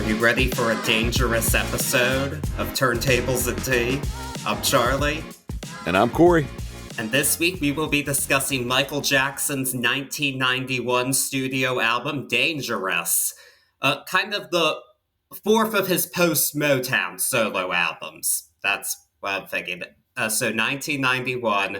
you ready for a dangerous episode of Turntables Tea? I'm Charlie. And I'm Corey. And this week we will be discussing Michael Jackson's 1991 studio album, Dangerous. Kind of the fourth of his post-Motown solo albums. That's what I'm thinking. So 1991.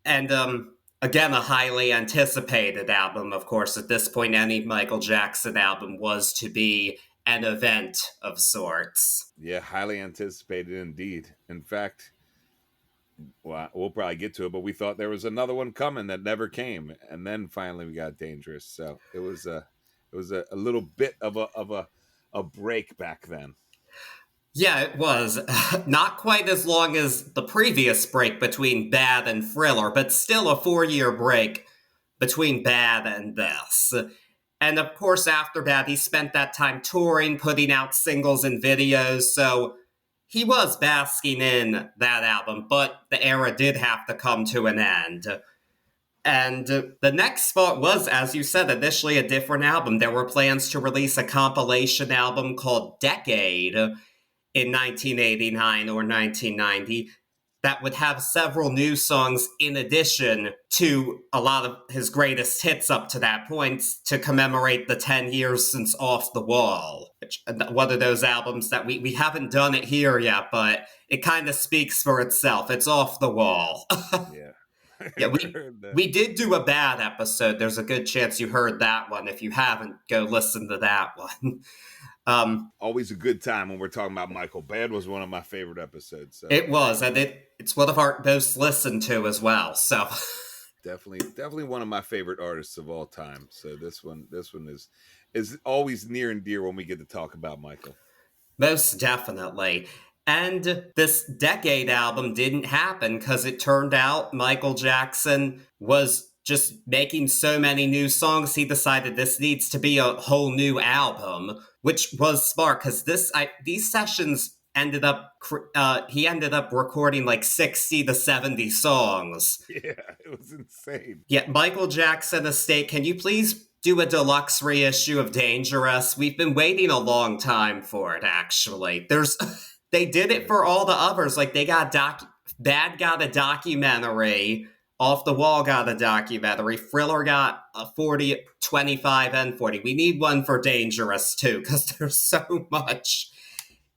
And again, a highly anticipated album. Of course, at this point, any Michael Jackson album was to be an event of sorts. Yeah, highly anticipated indeed. In fact, well, we'll probably get to it, but we thought there was another one coming that never came, and then finally we got Dangerous. So it was a little bit of a break back then. Yeah, it was. Not quite as long as the previous break between Bad and Thriller, but still a 4-year break between Bad and this. And of course, after Bad, he spent that time touring, putting out singles and videos, so he was basking in that album, but the era did have to come to an end. And the next spot was, as you said, initially a different album. There were plans to release a compilation album called Decade in 1989 or 1990 that would have several new songs in addition to a lot of his greatest hits up to that point to commemorate the 10 years since Off the Wall. One of those albums that we haven't done it here yet, but it kind of speaks for itself. It's Off the Wall. Yeah. Yeah, we did do a Bad episode. There's a good chance you heard that one. If you haven't, go listen to that one. Always a good time when we're talking about Michael. Bad was one of my favorite episodes. So. It was, and it's one of our most listened to as well. So definitely one of my favorite artists of all time. So this one is always near and dear when we get to talk about Michael. Most definitely. And this Decade album didn't happen because it turned out Michael Jackson was just making so many new songs, he decided this needs to be a whole new album, which was smart because these sessions ended up, he ended up recording like 60 to 70 songs. Yeah, it was insane. Yeah, Michael Jackson Estate, can you please do a deluxe reissue of Dangerous? We've been waiting a long time for it, actually. They did it for all the others. Like, they got Bad got a documentary. Off the Wall got a documentary. Thriller got a 40, 25, and 40. We need one for Dangerous, too, because there's so much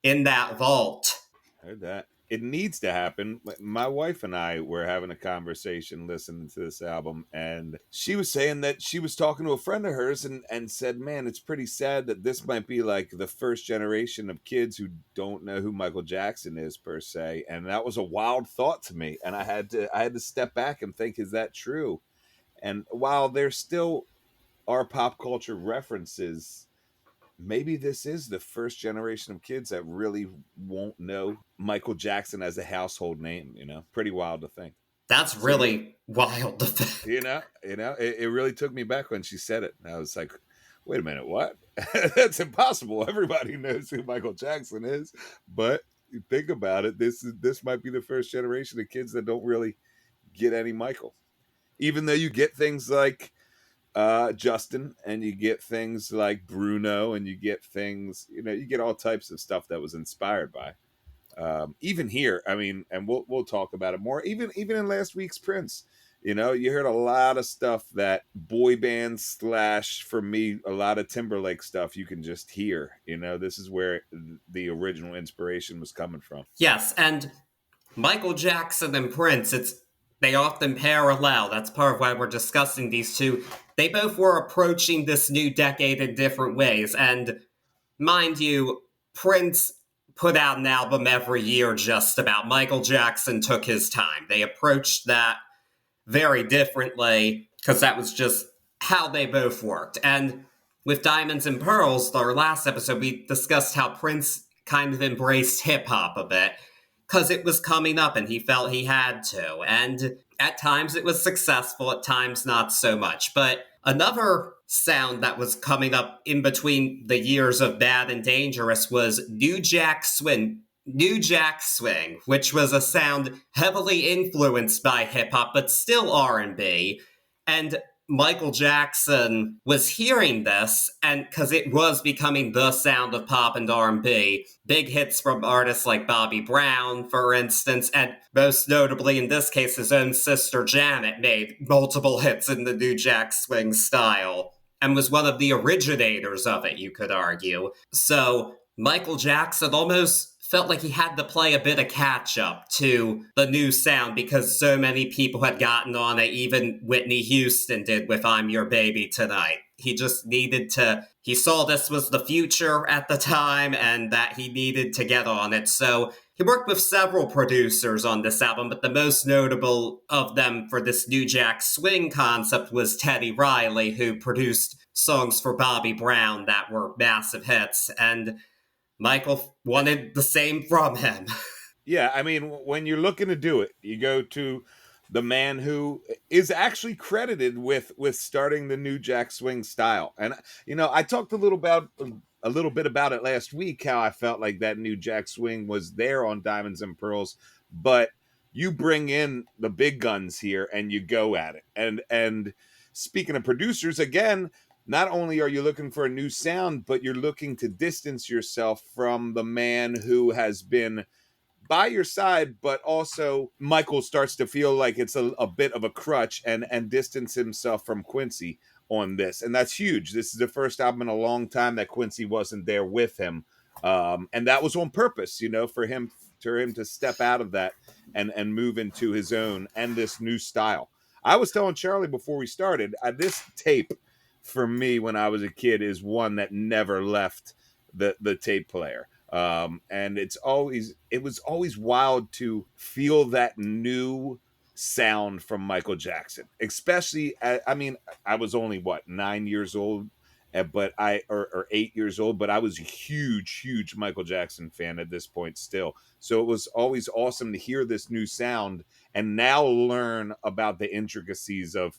in that vault. Heard that. It needs to happen. My wife and I were having a conversation listening to this album, and she was saying that she was talking to a friend of hers and said, man, it's pretty sad that this might be like the first generation of kids who don't know who Michael Jackson is, per se. And that was a wild thought to me. And I had to step back and think, is that true? And while there still are pop culture references, maybe this is the first generation of kids that really won't know Michael Jackson as a household name, Pretty wild to think. That's really wild to think. It really took me back when she said it. And I was like, wait a minute, what? That's impossible. Everybody knows who Michael Jackson is. But you think about it, this might be the first generation of kids that don't really get any Michael. Even though you get things like Justin, and you get things like Bruno, and you get things, you get all types of stuff that was inspired by. Even here, I mean, and we'll talk about it more. Even in last week's Prince, you heard a lot of stuff that boy band / for me, a lot of Timberlake stuff you can just hear. This is where the original inspiration was coming from. Yes, and Michael Jackson and Prince, they often parallel. That's part of why we're discussing these two. They both were approaching this new decade in different ways. And mind you, Prince put out an album every year just about. Michael Jackson took his time. They approached that very differently because that was just how they both worked. And with Diamonds and Pearls, our last episode, we discussed how Prince kind of embraced hip-hop a bit because it was coming up and he felt he had to. And at times it was successful, at times not so much. But another sound that was coming up in between the years of Bad and Dangerous was New Jack Swing, which was a sound heavily influenced by hip-hop, but still R&B. And Michael Jackson was hearing this, and because it was becoming the sound of pop and R&B, big hits from artists like Bobby Brown, for instance, and most notably in this case, his own sister Janet made multiple hits in the New Jack Swing style and was one of the originators of it, you could argue. So Michael Jackson almost felt like he had to play a bit of catch up to the new sound because so many people had gotten on it. Even Whitney Houston did with I'm Your Baby Tonight. He just needed to, he saw this was the future at the time and that he needed to get on it. So he worked with several producers on this album, but the most notable of them for this New Jack Swing concept was Teddy Riley, who produced songs for Bobby Brown that were massive hits. And Michael wanted the same from him. Yeah, I mean, when you're looking to do it, you go to the man who is actually credited with starting the New Jack Swing style. And I talked a little bit about it last week, how I felt like that New Jack Swing was there on Diamonds and Pearls, but you bring in the big guns here and you go at it. And speaking of producers, again, not only are you looking for a new sound, but you're looking to distance yourself from the man who has been by your side, but also Michael starts to feel like it's a bit of a crutch and distance himself from Quincy on this. And that's huge. This is the first album in a long time that Quincy wasn't there with him. And that was on purpose, for him to step out of that and move into his own and this new style. I was telling Charlie before we started, this tape for me when I was a kid is one that never left the tape player. And it was always wild to feel that new sound from Michael Jackson, especially, I was only 9 years old, but or 8 years old, but I was a huge Michael Jackson fan at this point still. So it was always awesome to hear this new sound and now learn about the intricacies of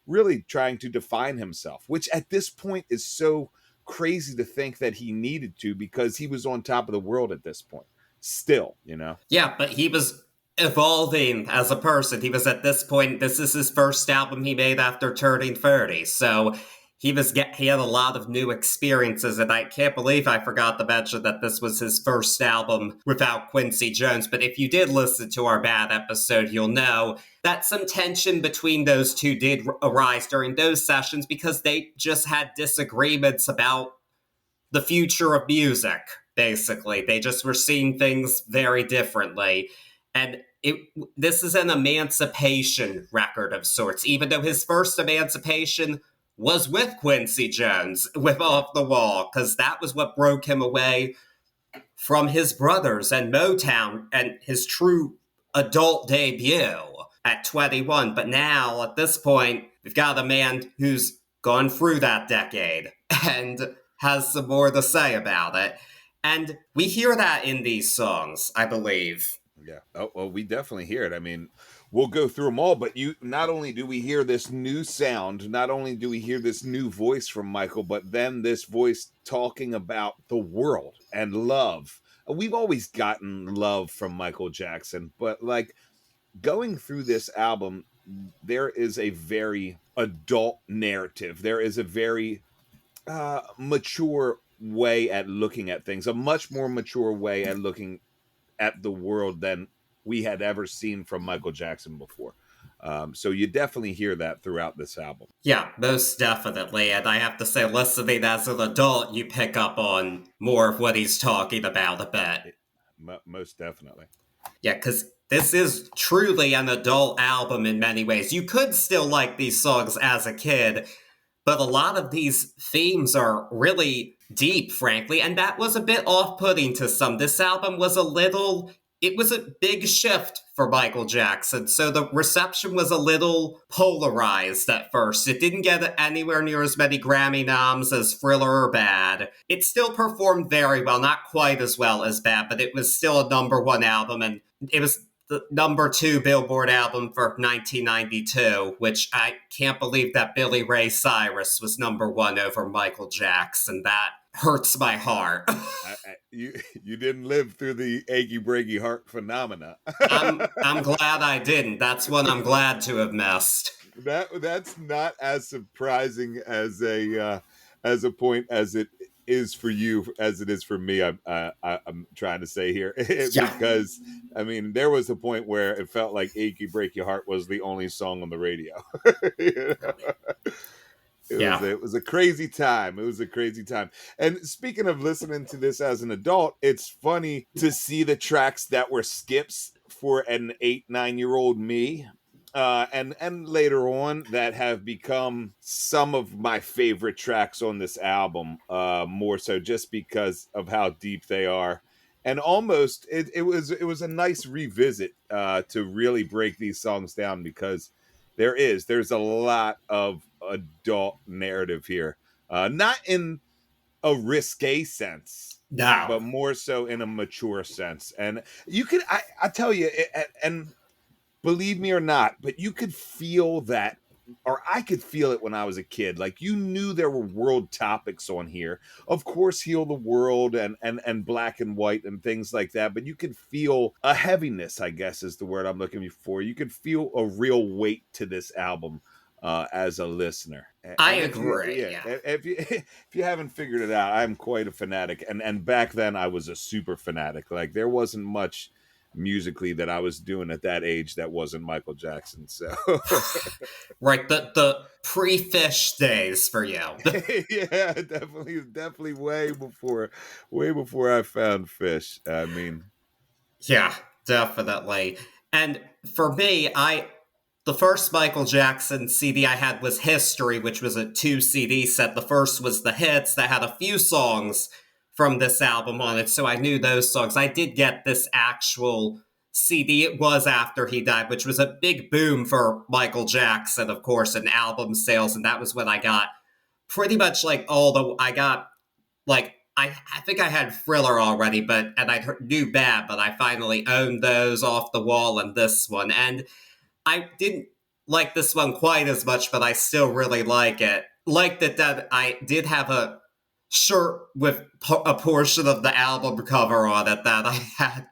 really trying to define himself, which at this point is so crazy to think that he needed to, because he was on top of the world at this point still. Yeah, but he was evolving as a person. He was at this point, this is his first album he made after turning 30. So he had a lot of new experiences, and I can't believe I forgot to mention that this was his first album without Quincy Jones. But if you did listen to our Bad episode, you'll know that some tension between those two did arise during those sessions because they just had disagreements about the future of music, basically. They just were seeing things very differently. And this is an emancipation record of sorts, even though his first emancipation was with Quincy Jones, with Yeah. Off the Wall, because that was what broke him away from his brothers and Motown and his true adult debut at 21. But now, at this point, we've got a man who's gone through that decade and has some more to say about it. And we hear that in these songs, I believe. Yeah. Oh, well, we definitely hear it. I mean, we'll go through them all, but not only do we hear this new sound, not only do we hear this new voice from Michael, but then this voice talking about the world and love. We've always gotten love from Michael Jackson, but like going through this album, there is a very adult narrative. There is a very mature way at looking at things, a much more mature way at looking at the world than we had ever seen from Michael Jackson before. So you definitely hear that throughout this album. Yeah, most definitely. And I have to say, listening as an adult, you pick up on more of what he's talking about a bit. Most definitely. Yeah, because this is truly an adult album in many ways. You could still like these songs as a kid, but a lot of these themes are really deep, frankly, and that was a bit off-putting to some. This album was it was a big shift for Michael Jackson, so the reception was a little polarized at first. It didn't get anywhere near as many Grammy noms as Thriller or Bad. It still performed very well, not quite as well as Bad, but it was still a #1 album, and it was the #2 Billboard album for 1992, which I can't believe that Billy Ray Cyrus was #1 over Michael Jackson. That hurts my heart. You didn't live through the achy breaky heart phenomena. I'm glad I didn't. That's one I'm glad to have missed. That's not as surprising as a point as it is for you as it is for me. I'm trying to say here Yeah, because I mean there was a point where it felt like "Achy Break Your Heart" was the only song on the radio. You know? yeah. It was a crazy time. It was a crazy time. And speaking of listening to this as an adult, it's funny to see the tracks that were skips for an 8, 9 year old me. And later on that have become some of my favorite tracks on this album, more so just because of how deep they are. And almost it was a nice revisit to really break these songs down because there's a lot of adult narrative here, not in a risque sense, No. but more so in a mature sense. And you could, I tell you, and believe me or not, but you could feel that, or I could feel it when I was a kid. Like you knew there were world topics on here. Of course, heal the world and black and white and things like that. But you could feel a heaviness, I guess is the word I'm looking for. You could feel a real weight to this album. As a listener, I and if you, agree. yeah, Yeah. if you haven't figured it out, I'm quite a fanatic, and back then I was a super fanatic. Like there wasn't much musically that I was doing at that age that wasn't Michael Jackson. So Right, the pre-fish days for you. yeah, definitely way before I found Fish. I mean, Yeah, definitely. And for me, the first Michael Jackson CD I had was History, which was a 2 CD set. The first was the hits that had a few songs from this album on it, so I knew those songs. I did get this actual CD. It was after he died, which was a big boom for Michael Jackson, of course, in album sales, and that was when I got pretty much like all the I got like I think I had Thriller already, and I knew Bad, but I finally owned those Off the Wall and this one, and I didn't like this one quite as much, but I still really like it. Liked it that I did have a shirt with a portion of the album cover on it that I had.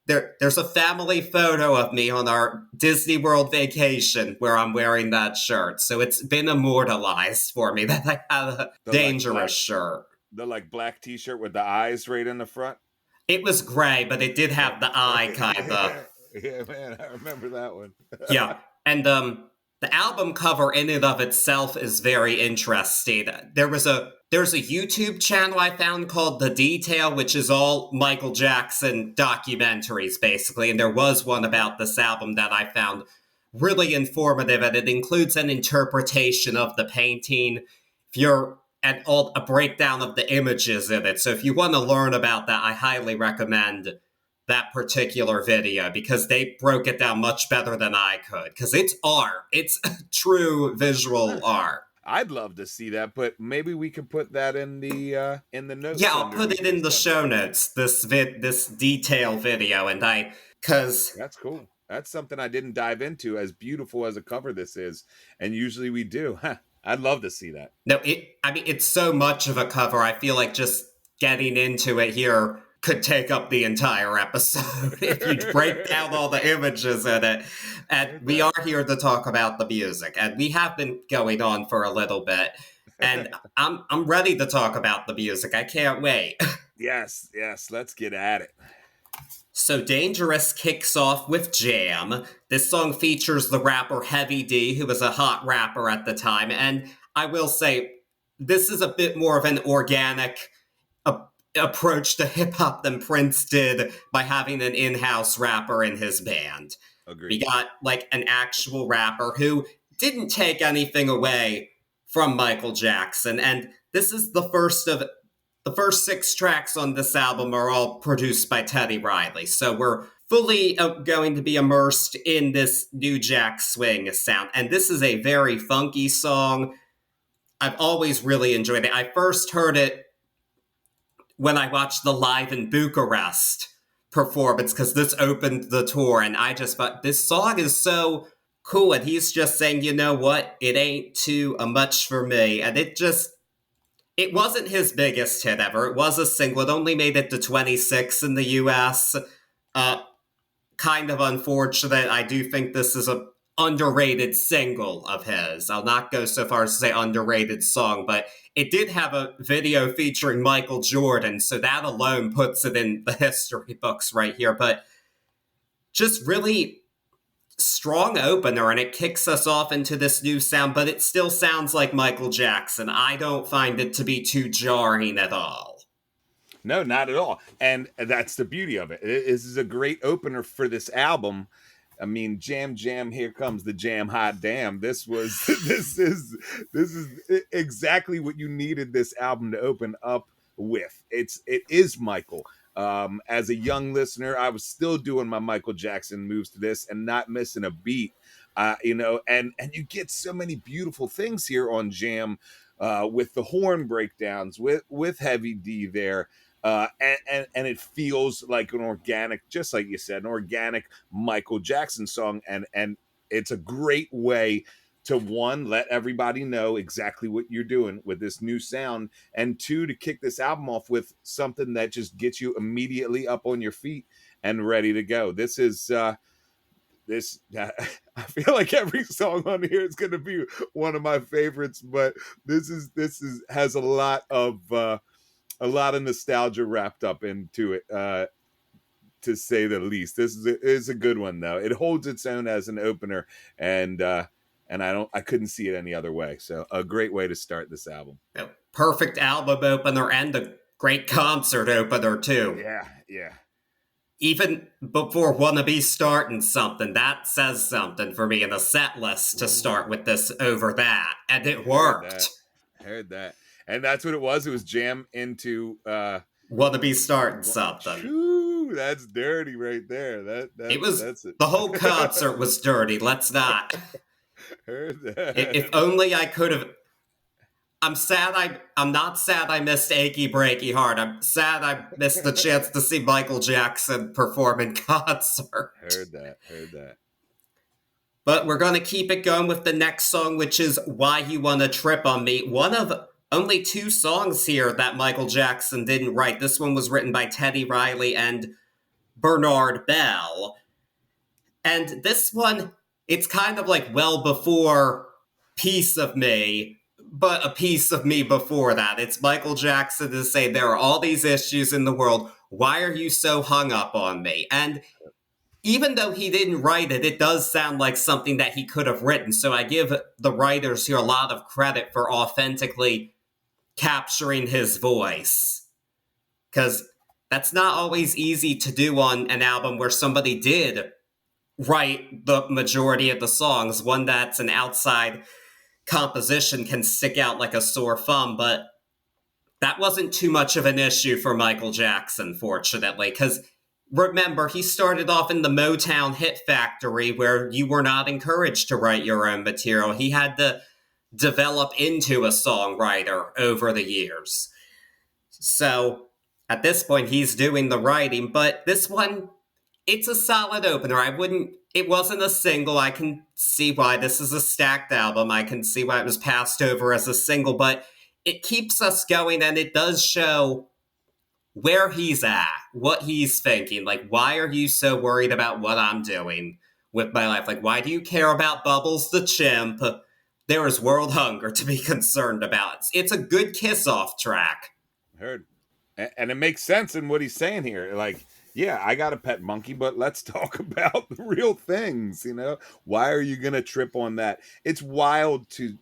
There's a family photo of me on our Disney World vacation where I'm wearing that shirt. So it's been immortalized for me that I had a the like Dangerous black shirt. the like black T-shirt with the eyes right in the front. It was gray, but it did Yeah, have the eye kind of. yeah, yeah, man, I remember that one. Yeah, and the album cover in and of itself is very interesting. There's a YouTube channel I found called The Detail, which is all Michael Jackson documentaries basically, and there was one about this album that I found really informative, and it includes an interpretation of the painting. If you're and all a breakdown of the images in it. So if you want to learn about that, I highly recommend that particular video because they broke it down much better than I could. Because it's art, it's true visual art. I'd love to see that, but maybe we could put that in the Yeah, notes I'll put underneath it in this the show episode. notes. This detail video, and because That's cool. That's something I didn't dive into. As beautiful as a cover this is, and usually we do. Huh. I'd love to see that. no, I mean, it's so much of a cover. I feel like just getting into it here could take up the entire episode if you break down all the images in it. And No we are doubt. here to talk about the music, and we have been going on for a little bit. And I'm ready to talk about the music. I can't wait. Yes, yes. Let's get at it. So Dangerous kicks off with Jam. This song features the rapper Heavy D, who was a hot rapper at the time. And I will say, this is a bit more of an organic approach to hip hop than Prince did by having an in house rapper in his band. We Agreed. got like an actual rapper who didn't take anything away from Michael Jackson. And this is the first 6 tracks on this album are all produced by Teddy Riley. So we're fully going to be immersed in this new Jack Swing sound. And this is a very funky song. I've always really enjoyed it. I first heard it when I watched the Live in Bucharest performance because this opened the tour, and I just thought this song is so cool. And he's just saying, you know what, it ain't too much for me, and It wasn't his biggest hit ever. It was a single. It only made it to 26 in the US. Uh, Kind of unfortunate. I do think this is a underrated single of his. I'll not go so far as to say underrated song, but it did have a video featuring Michael Jordan, so that alone puts it in the history books right here. But just really strong opener, and it kicks us off into this new sound, but it still sounds like Michael Jackson. I don't find it to be too jarring at all. No, not at all. And that's the beauty of it. This is a great opener for this album. I mean, jam, jam, here comes the jam, hot damn. This was this is exactly what you needed this album to open up with. It is Michael. As a young listener, I was still doing my Michael Jackson moves to this and not missing a beat. And you get so many beautiful things here on Jam, with the horn breakdowns, with Heavy D there, and it feels like an organic, just like you said, an organic Michael Jackson song, and it's a great way to, one, let everybody know exactly what you're doing with this new sound, and two, to kick this album off with something that just gets you immediately up on your feet and ready to go. This is this I feel like every song on here is going to be one of my favorites, but this is has a lot of nostalgia wrapped up into it, to say the least. This is a good one, though. It holds its own as an opener, and I couldn't see it any other way. So a great way to start this album. Perfect album opener and a great concert opener, too. Yeah, yeah. Even before Wannabe starting something, that says something for me in a set list to start with this over that. And it Heard worked. that. Heard that. And that's what it was. It was jam into Wannabe starting something. Shoo, that's dirty right there. It was, That's it. the whole concert was dirty. Let's not. Heard that. If only I could have. I'm not sad I missed Achy Breaky Heart. I'm sad I missed the chance to see Michael Jackson perform in concert. Heard that. Heard that. But we're going to keep it going with the next song, which is Why You Wanna Trip on Me. One of only two songs here that Michael Jackson didn't write. This one was written by Teddy Riley and Bernard Bell. And this one, it's kind of like well before Piece of Me, but a piece of me before that. It's Michael Jackson to say, there are all these issues in the world. Why are you so hung up on me? And even though he didn't write it, it does sound like something that he could have written. So I give the writers here a lot of credit for authentically capturing his voice. Because that's not always easy to do on an album where somebody did write the majority of the songs. One that's an outside composition can stick out like a sore thumb, but that wasn't too much of an issue for Michael Jackson, fortunately, because remember, he started off in the Motown hit factory where you were not encouraged to write your own material. He had to develop into a songwriter over the years. So at this point, he's doing the writing, but this one, it's a solid opener. It wasn't a single. I can see why this is a stacked album. I can see why it was passed over as a single, but it keeps us going and it does show where he's at, what he's thinking. Like, why are you so worried about what I'm doing with my life? Like, why do you care about Bubbles the chimp? There is world hunger to be concerned about. It's a good kiss off track. Heard. And it makes sense in what he's saying here. Like, yeah, I got a pet monkey, but let's talk about the real things, Why are you going to trip on that? It's wild to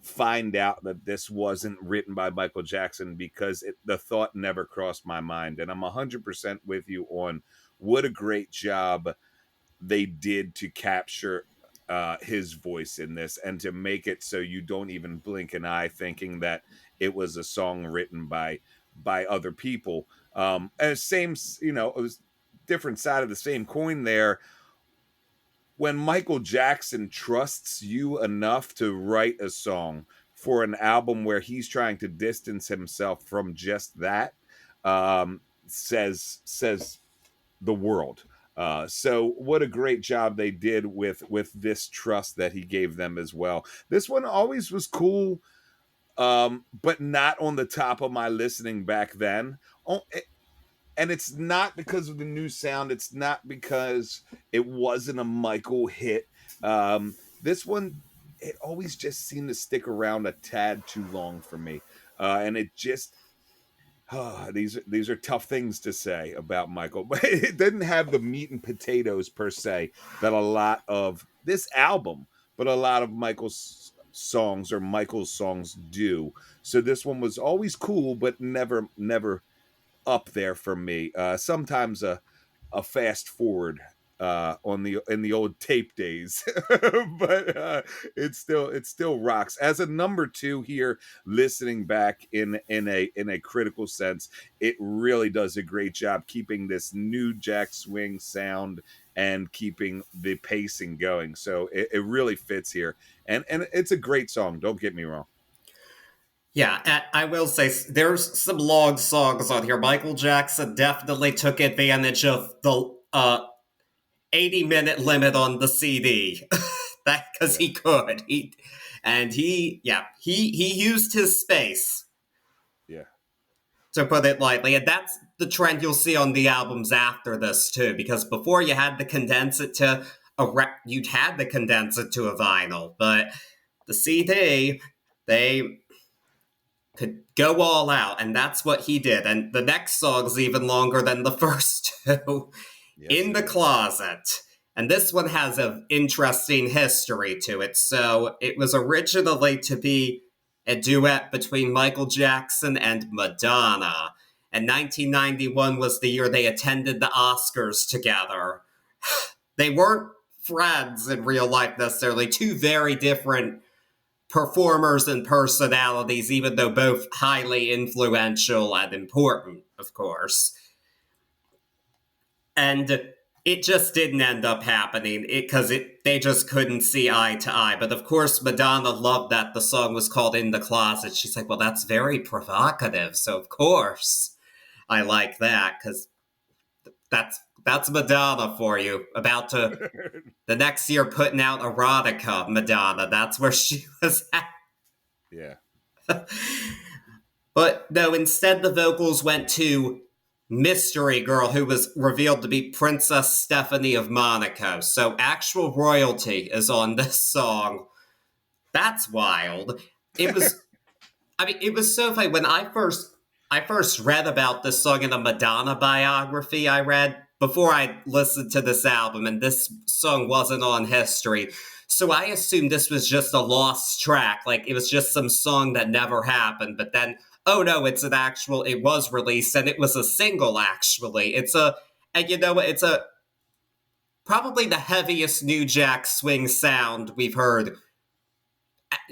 find out that this wasn't written by Michael Jackson, because the thought never crossed my mind. And I'm 100% with you on what a great job they did to capture his voice in this, and to make it so you don't even blink an eye thinking that it was a song written by other people. And same, it was different side of the same coin there. When Michael Jackson trusts you enough to write a song for an album where he's trying to distance himself from just that, says the world. So what a great job they did with this trust that he gave them as well. This one always was cool but not on the top of my listening back then. Oh, and it's not because of the new sound. It's not because it wasn't a Michael hit. This one, it always just seemed to stick around a tad too long for me, and it just these are tough things to say about Michael, but it didn't have the meat and potatoes per se that a lot of this album, but a lot of Michael's songs do. So this one was always cool, but never up there for me. Sometimes a fast forward on the in the old tape days, but it still rocks as a number two here. Listening back in a critical sense, it really does a great job keeping this new Jack Swing sound and keeping the pacing going. So it really fits here, and it's a great song. Don't get me wrong. Yeah, I will say there's some long songs on here. Michael Jackson definitely took advantage of the 80-minute limit on the CD. That because Yeah, he could. He used his space, yeah, to put it lightly. And that's the trend you'll see on the albums after this too, because before you had to condense it to you'd had to condense it to a vinyl, but the CD, they could go all out, and that's what he did. And the next song's even longer than the first two. yes, In it the is. Closet. And this one has an interesting history to it. So it was originally to be a duet between Michael Jackson and Madonna. And 1991 was the year they attended the Oscars together. They weren't friends in real life necessarily, two very different performers and personalities, even though both highly influential and important, of course. And it just didn't end up happening because they just couldn't see eye to eye. But of course, Madonna loved that the song was called "In the Closet." She's like, "Well, that's very provocative, so of course I like that because that's Madonna for you." About to the next year putting out erotica, Madonna. That's where she was at. Yeah. But no, instead the vocals went to Mystery Girl, who was revealed to be Princess Stephanie of Monaco. So actual royalty is on this song. That's wild. It was it was so funny when I first read about this song in a Madonna biography I read before I listened to this album, and this song wasn't on history. So I assumed this was just a lost track, like it was just some song that never happened. But then, oh no, it was released, and it was a single actually. And you know what? It's a probably the heaviest New Jack Swing sound we've heard.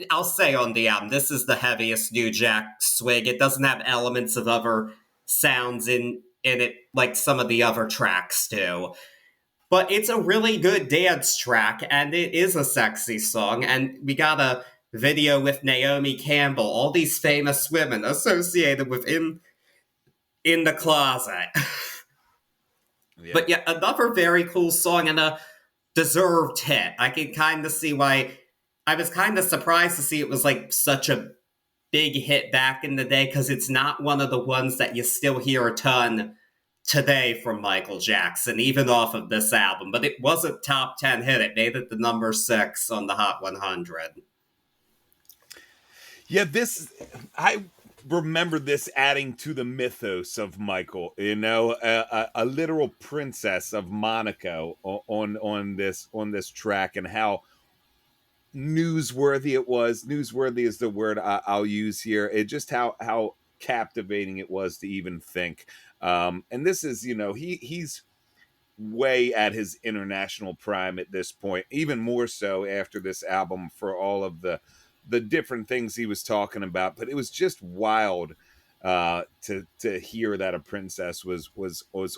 I'll say on the album, this is the heaviest New Jack Swing. It doesn't have elements of other sounds in it like some of the other tracks do. But it's a really good dance track, and it is a sexy song. And we got a video with Naomi Campbell, all these famous women associated with in the Closet. Yeah. But yeah, another very cool song and a deserved hit. I can kind of see why. I was kind of surprised to see it was like such a big hit back in the day because it's not one of the ones that you still hear a ton today from Michael Jackson, even off of this album. But it was a top 10 hit. It made it the number 6 on the Hot 100. Yeah, this I remember this adding to the mythos of Michael. You know, a literal princess of Monaco on this track, and how newsworthy it was. Newsworthy is the word I'll use here. It just how captivating it was to even think. And this is, you know, he's way at his international prime at this point, even more so after this album for all of the different things he was talking about. But it was just wild to hear that a princess was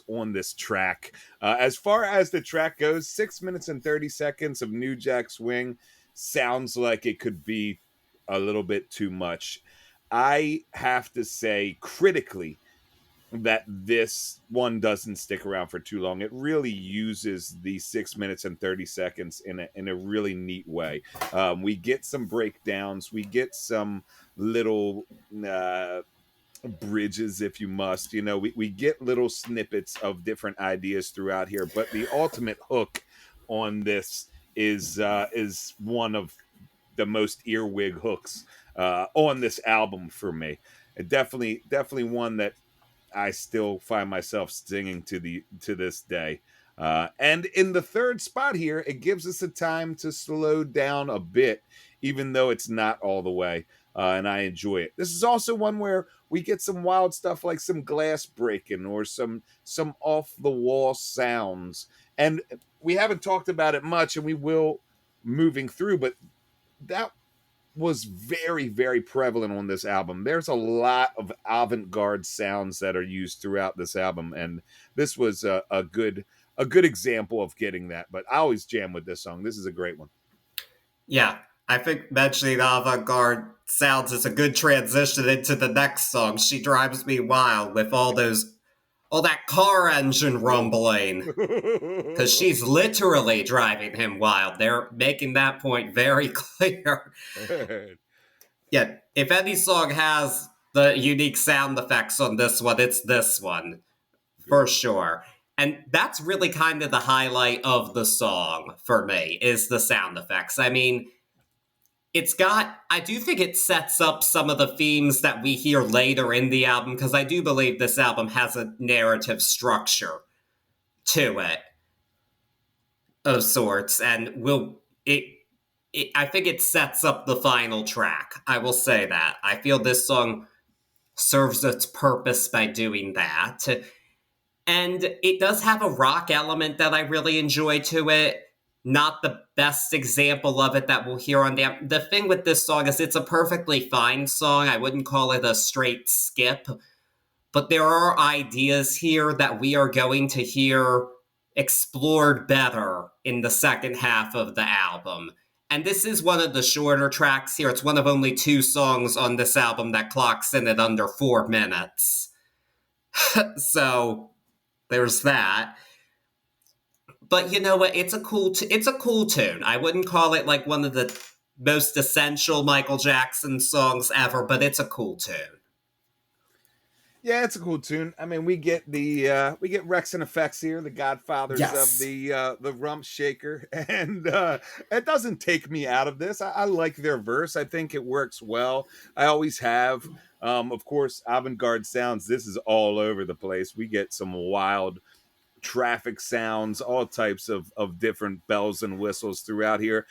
on this track. As far as the track goes, 6 minutes and 30 seconds of New Jack Swing sounds like it could be a little bit too much. I have to say, critically, that this one doesn't stick around for too long. It really uses the 6 minutes and 30 seconds in a really neat way. We get some breakdowns, we get some little bridges, if you must. We get little snippets of different ideas throughout here, but the ultimate hook on this is one of the most earwig hooks on this album for me. Definitely one that I still find myself singing to this day. And in the third spot here, it gives us a time to slow down a bit, even though it's not all the way. And I enjoy it. This is also one where we get some wild stuff like some glass breaking or some off the wall sounds. And we haven't talked about it much, and we will moving through, but that was very, very prevalent on this album. There's a lot of avant-garde sounds that are used throughout this album, and this was a good example of getting that. But I always jam with this song. This is a great one. Yeah, I think mentioning avant-garde sounds is a good transition into the next song. She Drives Me Wild with all that car engine rumbling. Because she's literally driving him wild. They're making that point very clear. Yeah, if any song has the unique sound effects on this one, it's this one, for sure. And that's really kind of the highlight of the song for me, is the sound effects. I mean, I do think it sets up some of the themes that we hear later in the album, because I do believe this album has a narrative structure to it of sorts, and I think it sets up the final track. I will say that. I feel this song serves its purpose by doing that. And it does have a rock element that I really enjoy to it. Not the best example of it that we'll hear on the thing with this song is it's a perfectly fine song. I wouldn't call it a straight skip, but there are ideas here that we are going to hear explored better in the second half of the album. And this is one of the shorter tracks here. It's one of only 2 songs on this album that clocks in at under 4 minutes. So there's that. But you know what? It's a cool tune. I wouldn't call it like one of the most essential Michael Jackson songs ever, but it's a cool tune. Yeah, it's a cool tune. I mean, we get Rex and Effects here, the godfathers of Yes. the rump shaker, and it doesn't take me out of this. I like their verse. I think it works well. I always have. Of course, avant-garde sounds. This is all over the place. We get some wild traffic sounds, all types of different bells and whistles throughout here.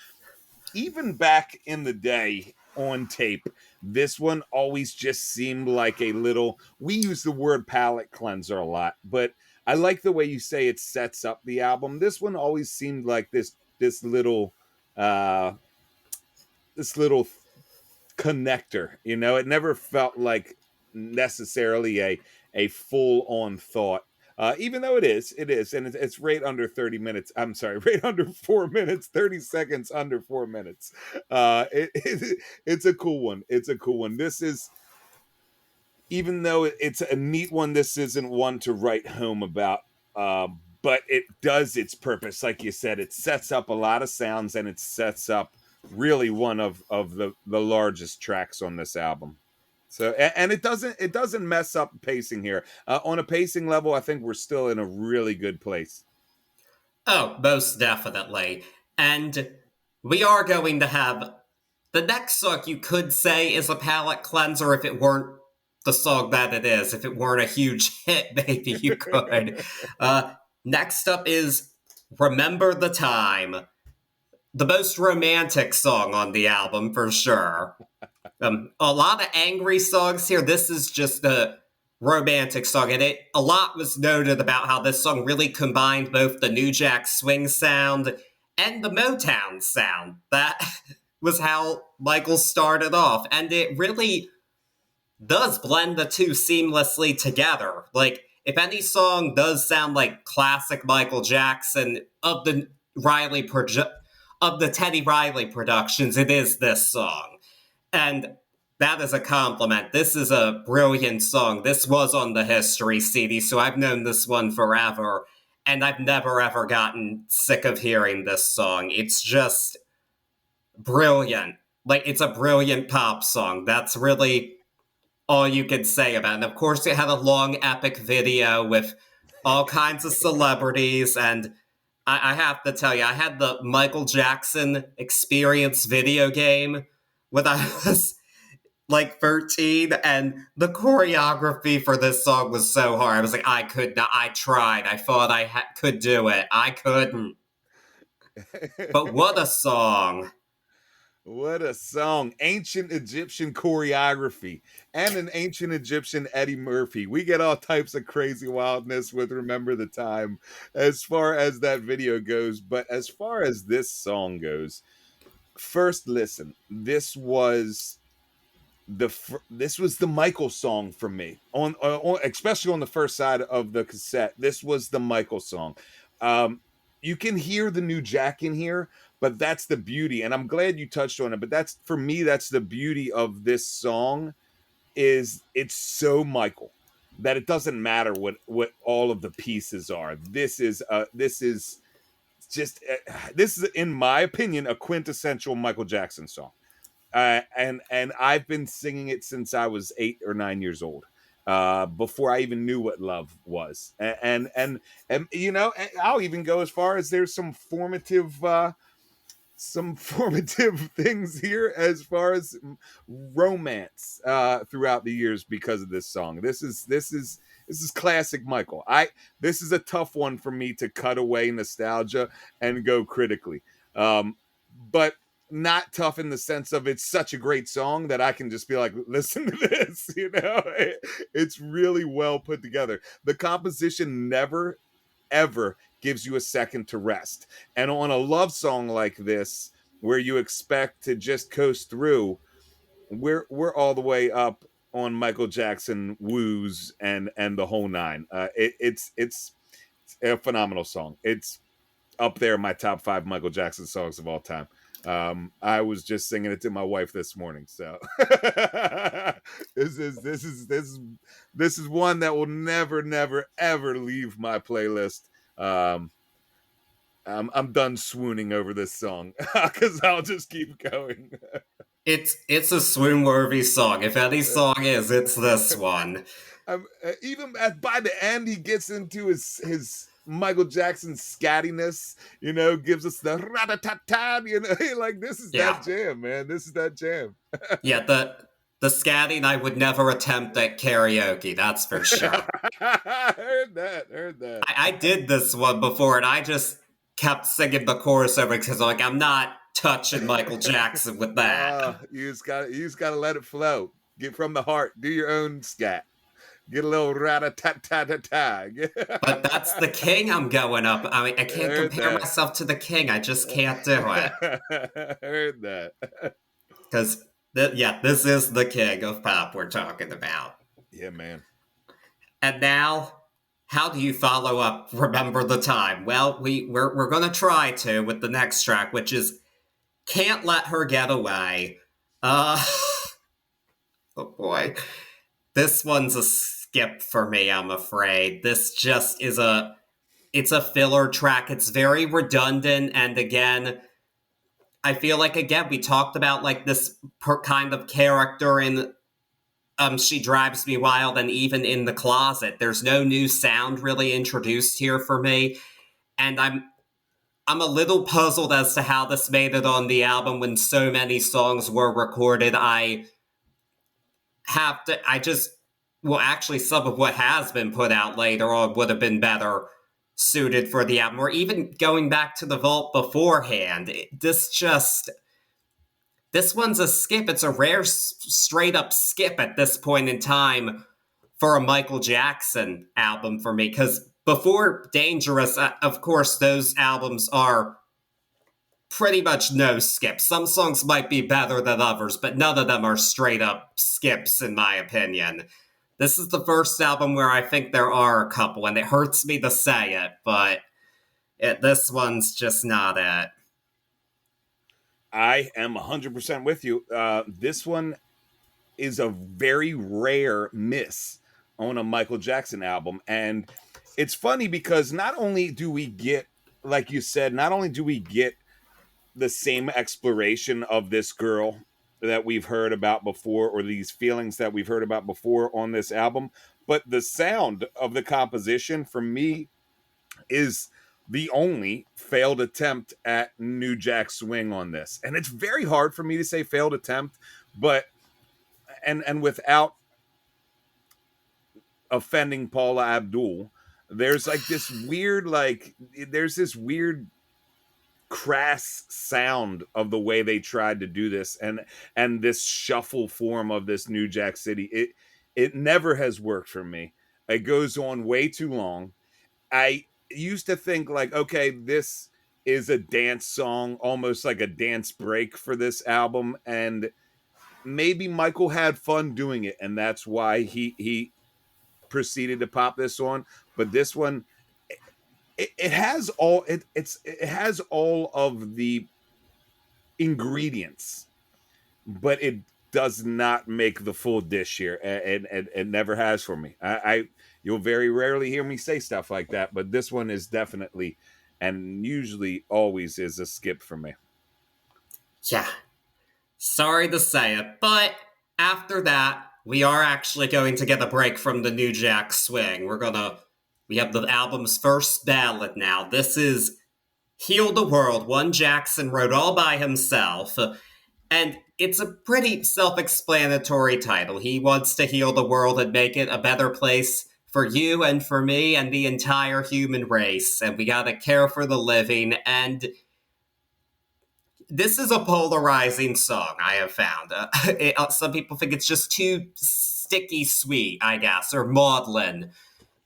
Even back in the day on tape, this one always just seemed like a little. We use the word palate cleanser a lot, but I like the way you say it sets up the album. This one always seemed like this little uh this little connector. It never felt like necessarily a full on thought. Even though it is, and it's right under 30 minutes. I'm sorry, right under 4 minutes, 30 seconds under 4 minutes. It's a cool one. It's a cool one. This is, even though it's a neat one, this isn't one to write home about. But it does its purpose, like you said. It sets up a lot of sounds, and it sets up really one of the largest tracks on this album. So, and it doesn't mess up pacing here. On a pacing level, I think we're still in a really good place. Oh, most definitely. And we are going to have the next song you could say is a palate cleanser if it weren't the song that it is. If it weren't a huge hit, maybe you could. Next up is Remember the Time, the most romantic song on the album for sure. A lot of angry songs here. This is just a romantic song, and a lot was noted about how this song really combined both the New Jack Swing sound and the Motown sound. That was how Michael started off, and it really does blend the two seamlessly together. Like, if any song does sound like classic Michael Jackson of the Teddy Riley productions, it is this song. And That is a compliment. This is a brilliant song. This was on the History CD, so I've known this one forever, and I've never ever gotten sick of hearing this song. It's just brilliant. Like, it's a brilliant pop song. That's really all you could say about it. And of course, it had a long, epic video with all kinds of celebrities. And I have to tell you, I had the Michael Jackson Experience video game when I was like 13, and the choreography for this song was so hard. I was like, I could not. I tried. I thought could do it. I couldn't. But what a song! What a song. Ancient Egyptian choreography and an ancient Egyptian Eddie Murphy. We get all types of crazy wildness with Remember the Time as far as that video goes. But as far as this song goes, first listen, this was the Michael song for me on especially on the first side of the cassette. This was the Michael song. You can hear the new Jack in here, but that's the beauty, and I'm glad you touched on it. But that's, for me, that's the beauty of this song, is it's so Michael that it doesn't matter what all of the pieces are. This is, in my opinion, a quintessential Michael Jackson song. And I've been singing it since I was 8 or 9 years old, before I even knew what love was. And you know, I'll even go as far as there's some formative things here as far as romance throughout the years because of this song. This is classic Michael. This is a tough one for me to cut away nostalgia and go critically. But not tough in the sense of it's such a great song that I can just be like, listen to this, it's really well put together. The composition never ever gives you a second to rest. And on a love song like this, where you expect to just coast through, we're all the way up on Michael Jackson woos and the whole nine. It's a phenomenal song. It's up there in my top 5 Michael Jackson songs of all time. I was just singing it to my wife this morning. So this is one that will never ever leave my playlist. I'm done swooning over this song because I'll just keep going. It's a swoon-worthy song. If any song is, it's this one. Even by the end, he gets into his Michael Jackson scattiness, gives us the rat-a-tat-tat, like this is Yeah, that jam, man. This is that jam. yeah. The scatting I would never attempt at karaoke. That's for sure. Heard that. I did this one before, and I just kept singing the chorus over because I'm not touching Michael Jackson with that. You just gotta let it flow. Get from the heart. Do your own scat. Get a little rat-a-tat-tat-tat. But that's the king I'm going up. I mean, I can't Heard compare that. myself to the king. I just can't do it. Heard that. Because, yeah, this is the king of pop we're talking about. Yeah, man. And now, how do you follow up Remember the Time? Well, we're going to try to with the next track, which is Can't Let Her Get Away. Uh, oh boy. This one's a skip for me, I'm afraid. This just is it's a filler track. It's very redundant, and again, I feel like again we talked about like this kind of character in She Drives Me Wild, and even in the closet. There's no new sound really introduced here for me, and I'm a little puzzled as to how this made it on the album when so many songs were recorded. I just, well, actually, some of what has been put out later on would have been better suited for the album, or even going back to the vault beforehand. This one's a skip. It's a rare straight up skip at this point in time for a Michael Jackson album for me, because before Dangerous, of course, those albums are pretty much no skips. Some songs might be better than others, but none of them are straight up skips, in my opinion. This is the first album where I think there are a couple, and it hurts me to say it, but this one's just not it. I am 100% with you. This one, is a very rare miss on a Michael Jackson album. And it's funny because not only do we get, like you said, not only do we get the same exploration of this girl that we've heard about before, or these feelings that we've heard about before on this album, but the sound of the composition for me is the only failed attempt at New Jack Swing on this. And it's very hard for me to say failed attempt, but and without offending Paula Abdul, there's like this weird, like there's this weird crass sound of the way they tried to do this, and this shuffle form of this New Jack City. It never has worked for me. It goes on way too long. I used to think like, okay, this is a dance song, almost like a dance break for this album, and maybe Michael had fun doing it, and that's why he proceeded to pop this on. But this one, it has all it has all of the ingredients, but it does not make the full dish here, and it never has for me. I you'll very rarely hear me say stuff like that, but this one is definitely, and usually always is, a skip for me. Yeah, sorry to say it, but after that, we are actually going to get a break from the New Jack Swing. We have the album's first ballad now. This is Heal the World, one Jackson wrote all by himself. And it's a pretty self explanatory title. He wants to heal the world and make it a better place for you and for me and the entire human race. And we gotta care for the living. And this is a polarizing song, I have found. Some people think it's just too sticky sweet, I guess, or maudlin,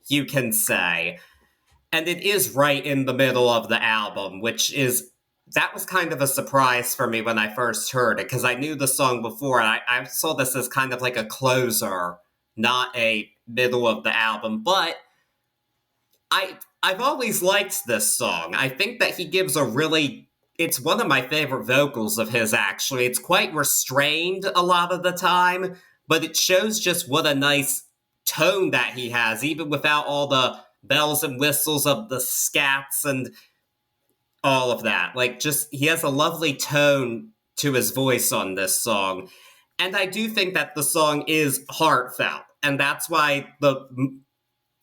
you can say. And it is right in the middle of the album, which is that was kind of a surprise for me when I first heard it, because I knew the song before, and I saw this as kind of like a closer, not a middle of the album. But I've always liked this song. I think that he gives a really it's one of my favorite vocals of his, actually. It's quite restrained a lot of the time, but it shows just what a nice tone that he has, even without all the bells and whistles of the scats and all of that. Like, just, he has a lovely tone to his voice on this song. And I do think that the song is heartfelt. And that's why the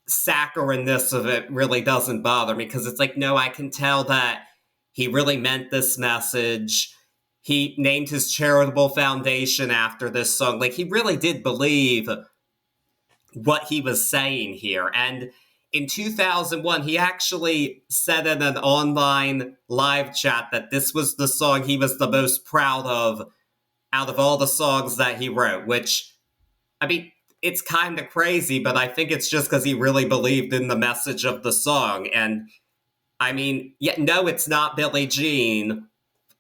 saccharineness of it really doesn't bother me, because it's like, no, I can tell that he really meant this message. He named his charitable foundation after this song. Like, he really did believe what he was saying here. And in 2001, he actually said in an online live chat that this was the song he was the most proud of out of all the songs that he wrote, which, I mean, it's kind of crazy, but I think it's just because he really believed in the message of the song. And I mean, yeah, no, it's not Billie Jean.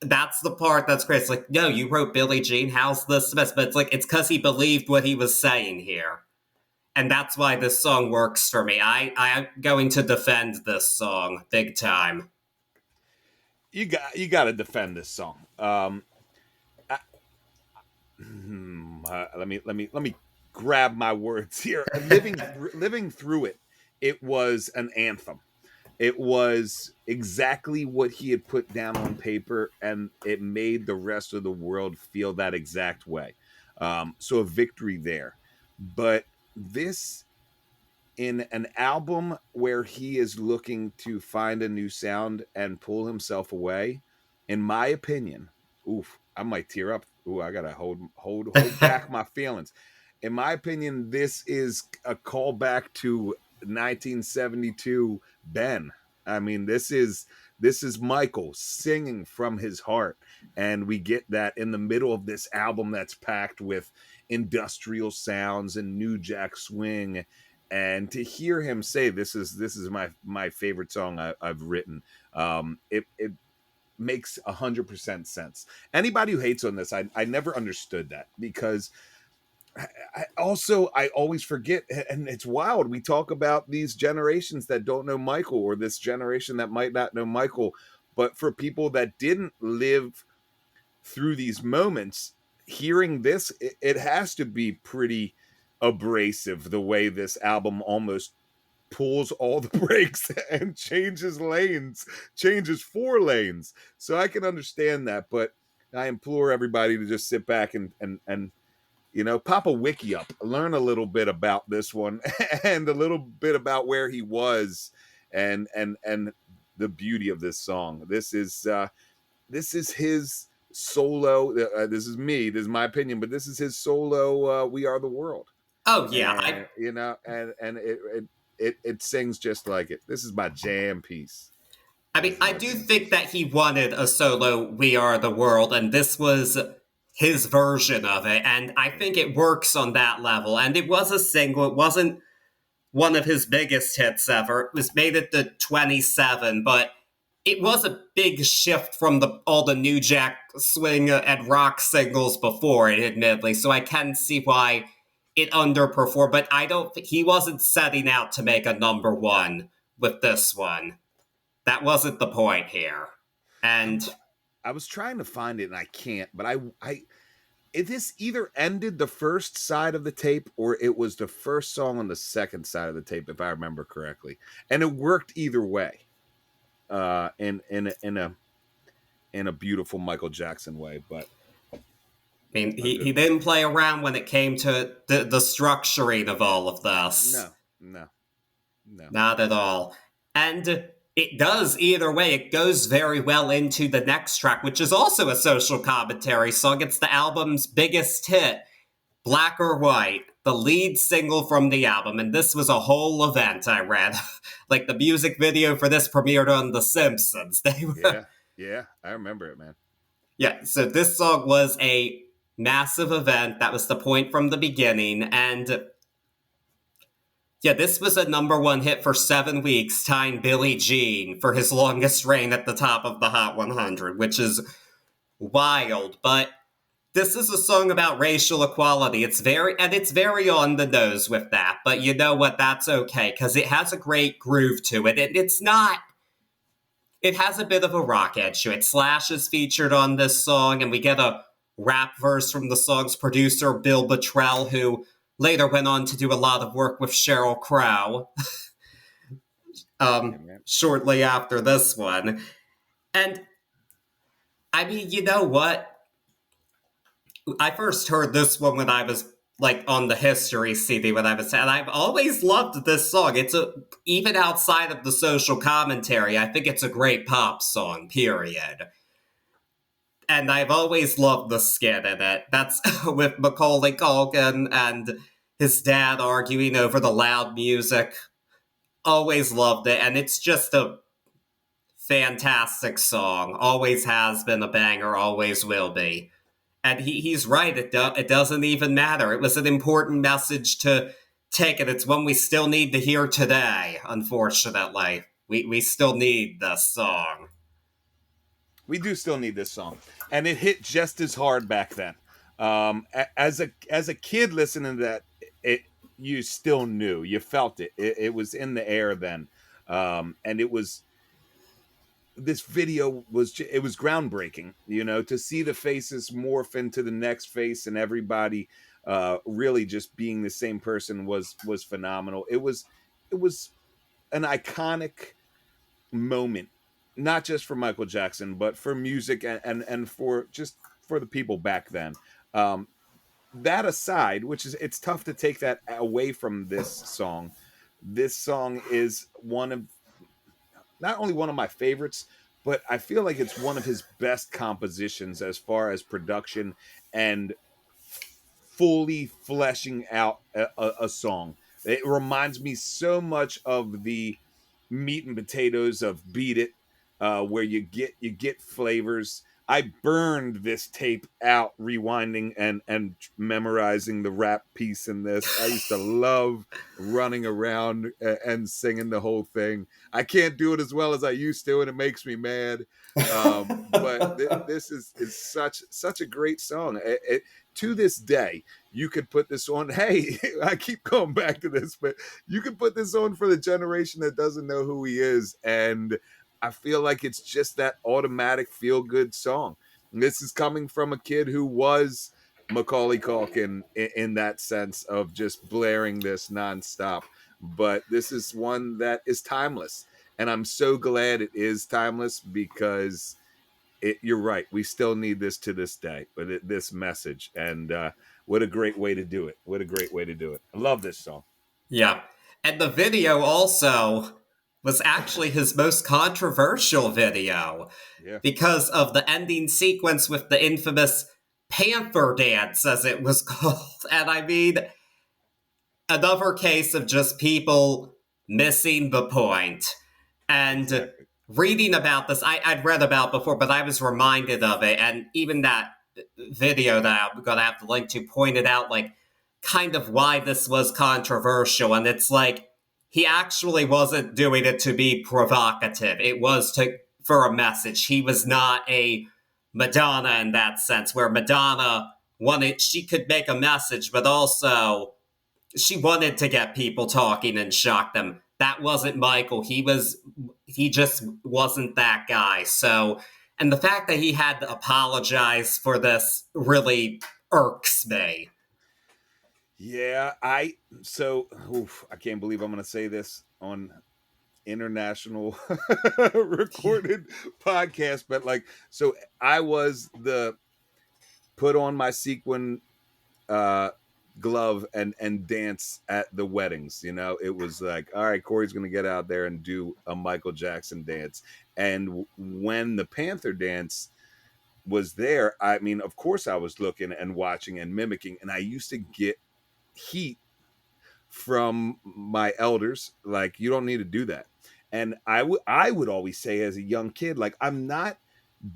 That's the part that's crazy. It's like, no, you wrote Billie Jean. How's this the best? But it's like, it's because he believed what he was saying here. And that's why this song works for me. I'm going to defend this song big time. You got to defend this song. Let me grab my words here. Living through it, it was an anthem. It was exactly what he had put down on paper, and it made the rest of the world feel that exact way. So a victory there. But this, in an album where he is looking to find a new sound and pull himself away, in my opinion, oof, I might tear up. Ooh, I gotta hold back my feelings. In my opinion, this is a callback to 1972 Ben. I mean, this is Michael singing from his heart, and we get that in the middle of this album that's packed with industrial sounds and New Jack Swing. And to hear him say this is my favorite song I've written, it makes 100% sense. Anybody who hates on this, I never understood that, because I always forget, and it's wild. We talk about these generations that don't know Michael, or this generation that might not know Michael, but for people that didn't live through these moments, hearing this, it has to be pretty abrasive the way this album almost pulls all the brakes and changes lanes, changes 4 lanes. So I can understand that, but I implore everybody to just sit back and pop a wiki up, learn a little bit about this one and a little bit about where he was and the beauty of this song. This is his solo. This is me. This is my opinion, but this is his solo. We Are the World, Oh yeah, and it sings just like it. This is my jam piece. I mean, This is I my do jam think piece. that he wanted a solo "We Are the World," and this was his version of it, and I think it works on that level. And it was a single; it wasn't one of his biggest hits ever. It was made it to 27, but it was a big shift from all the New Jack Swing and rock singles before it, admittedly. So I can see why it underperformed, but I don't think he wasn't setting out to make a number one with this one. That wasn't the point here. I'm. And I was trying to find it and I can't. But this either ended the first side of the tape or it was the first song on the second side of the tape, if I remember correctly, and it worked either way. In a beautiful Michael Jackson way, but I mean, a he good one. didn't play around when it came to the structuring of all of this. No, no, no. Not at all. And it does either way. It goes very well into the next track, which is also a social commentary song. It's the album's biggest hit, Black or White, the lead single from the album. And this was a whole event, I read. Like the music video for this premiered on The Simpsons. They were, Yeah, yeah, I remember it, man. yeah, so this song was a massive event. That was the point from the beginning. And yeah, this was a number one hit for 7 weeks, tying Billie Jean for his longest reign at the top of the Hot 100, which is wild. But this is a song about racial equality. It's very on the nose with that. But you know what? That's okay because it has a great groove to it. It's not. It has a bit of a rock edge to it. Slash is featured on this song, and we get a rap verse from the song's producer, Bill Bottrell, who later went on to do a lot of work with Sheryl Crow Yeah, man. shortly after this one. And I mean, you know what? I first heard this one when I was like on the history CD when I was, and I've always loved this song. Even outside of the social commentary, I think it's a great pop song, period. And I've always loved the skit in it. That's with Macaulay Culkin and his dad arguing over the loud music. Always loved it, and it's just a fantastic song. Always has been a banger, always will be. And he's right, it doesn't even matter. It was an important message to take, and it's one we still need to hear today, unfortunately. We still need this song. We do still need this song, and it hit just as hard back then. As a kid listening to that, it you still knew, you felt it. It was in the air then, and it was this video was it was groundbreaking, to see the faces morph into the next face and everybody really just being the same person was phenomenal. It was an iconic moment, not just for Michael Jackson but for music and for just for the people back then. That aside, which is, it's tough to take that away from this song. This song is one of, not only one of my favorites, but I feel like it's one of his best compositions as far as production and fully fleshing out a song. It reminds me so much of the meat and potatoes of Beat It, where you get flavors. I burned this tape out, rewinding and memorizing the rap piece in this. I used to love running around and singing the whole thing. I can't do it as well as I used to, and it makes me mad. But this is such a great song. To this day, you could put this on. Hey, I keep going back to this, but you could put this on for the generation that doesn't know who he is, and I feel like it's just that automatic feel good song. And this is coming from a kid who was Macaulay Culkin in that sense of just blaring this nonstop. But this is one that is timeless. And I'm so glad it is timeless because you're right. We still need this to this day, but this message. And what a great way to do it. What a great way to do it. I love this song. Yeah. And the video also was actually his most controversial video Yeah. because of the ending sequence with the infamous Panther dance, as it was called. And I mean, another case of just people missing the point. And Exactly. reading about this, I'd read about before, but I was reminded of it. And even that video that I'm going to have to link to pointed out, like, kind of why this was controversial. And it's like, he actually wasn't doing it to be provocative. It was for a message. He was not a Madonna in that sense, where Madonna wanted, she could make a message, but also she wanted to get people talking and shock them. That wasn't Michael. He just wasn't that guy. So, and the fact that he had to apologize for this really irks me. Yeah, I can't believe I'm going to say this on international recorded podcast, but like, so I was the put on my sequin uh glove and dance at the weddings. It was like, all right, Corey's gonna get out there and do a Michael Jackson dance. And when the Panther dance was there, I mean, of course I was looking and watching and mimicking, and I used to get heat from my elders, like, you don't need to do that. And I would always say as a young kid, like, I'm not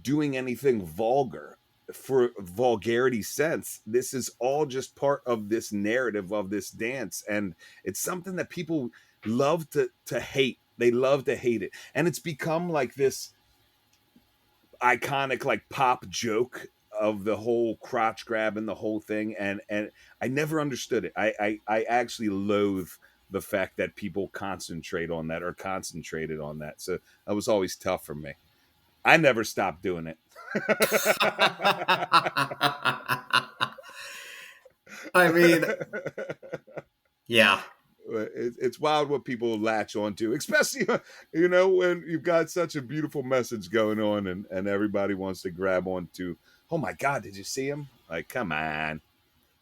doing anything vulgar for vulgarity's sense. This is all just part of this narrative of this dance, and it's something that people love to hate. They love to hate it, and it's become like this iconic, like, pop joke of the whole crotch grab and the whole thing. And I never understood it. I actually loathe the fact that people concentrate on that or concentrated on that. So that was always tough for me. I never stopped doing it. I mean, yeah. It's wild what people latch onto, especially when you've got such a beautiful message going on, and everybody wants to grab onto. Oh my God, did you see him? Like, come on.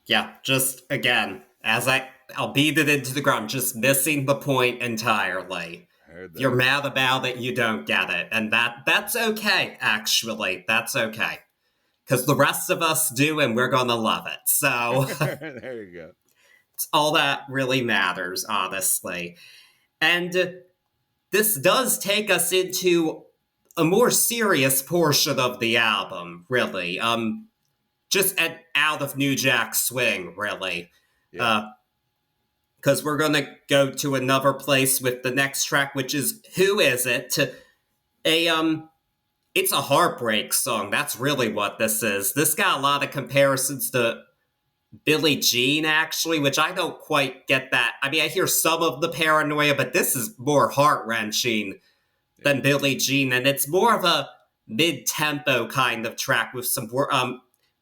Yeah, just again, I'll beat it into the ground, just missing the point entirely. I heard If you're that. mad about it, you don't get it. And that's okay, actually. That's okay. Because the rest of us do, and we're gonna love it. So There you go. it's all that really matters, honestly. And this does take us into a more serious portion of the album, really. Just out of New Jack Swing, really. Yeah. Because we're going to go to another place with the next track, which is Who Is It? A It's a heartbreak song. That's really what this is. This got a lot of comparisons to Billie Jean, actually, which I don't quite get that. I mean, I hear some of the paranoia, but this is more heart-wrenching than Billie Jean, and it's more of a mid-tempo kind of track with some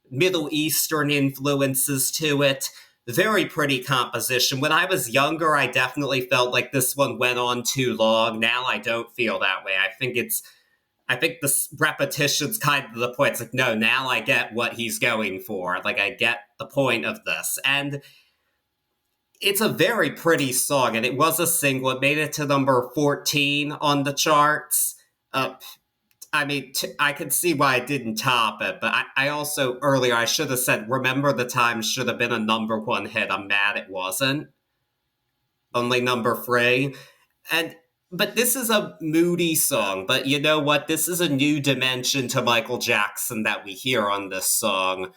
Middle Eastern influences to it. Very pretty composition. When I was younger, I definitely felt like this one went on too long. Now I don't feel that way. I think the repetition's kind of the point. It's like, no, now I get what he's going for. Like, I get the point of this. And it's a very pretty song, and it was a single. It made it to number 14 on the charts. I mean, I can see why it didn't top it, but I also, earlier, I should have said, Remember the Time should have been a number one hit. I'm mad it wasn't. Only number three. But this is a moody song, but you know what? This is a new dimension to Michael Jackson that we hear on this song,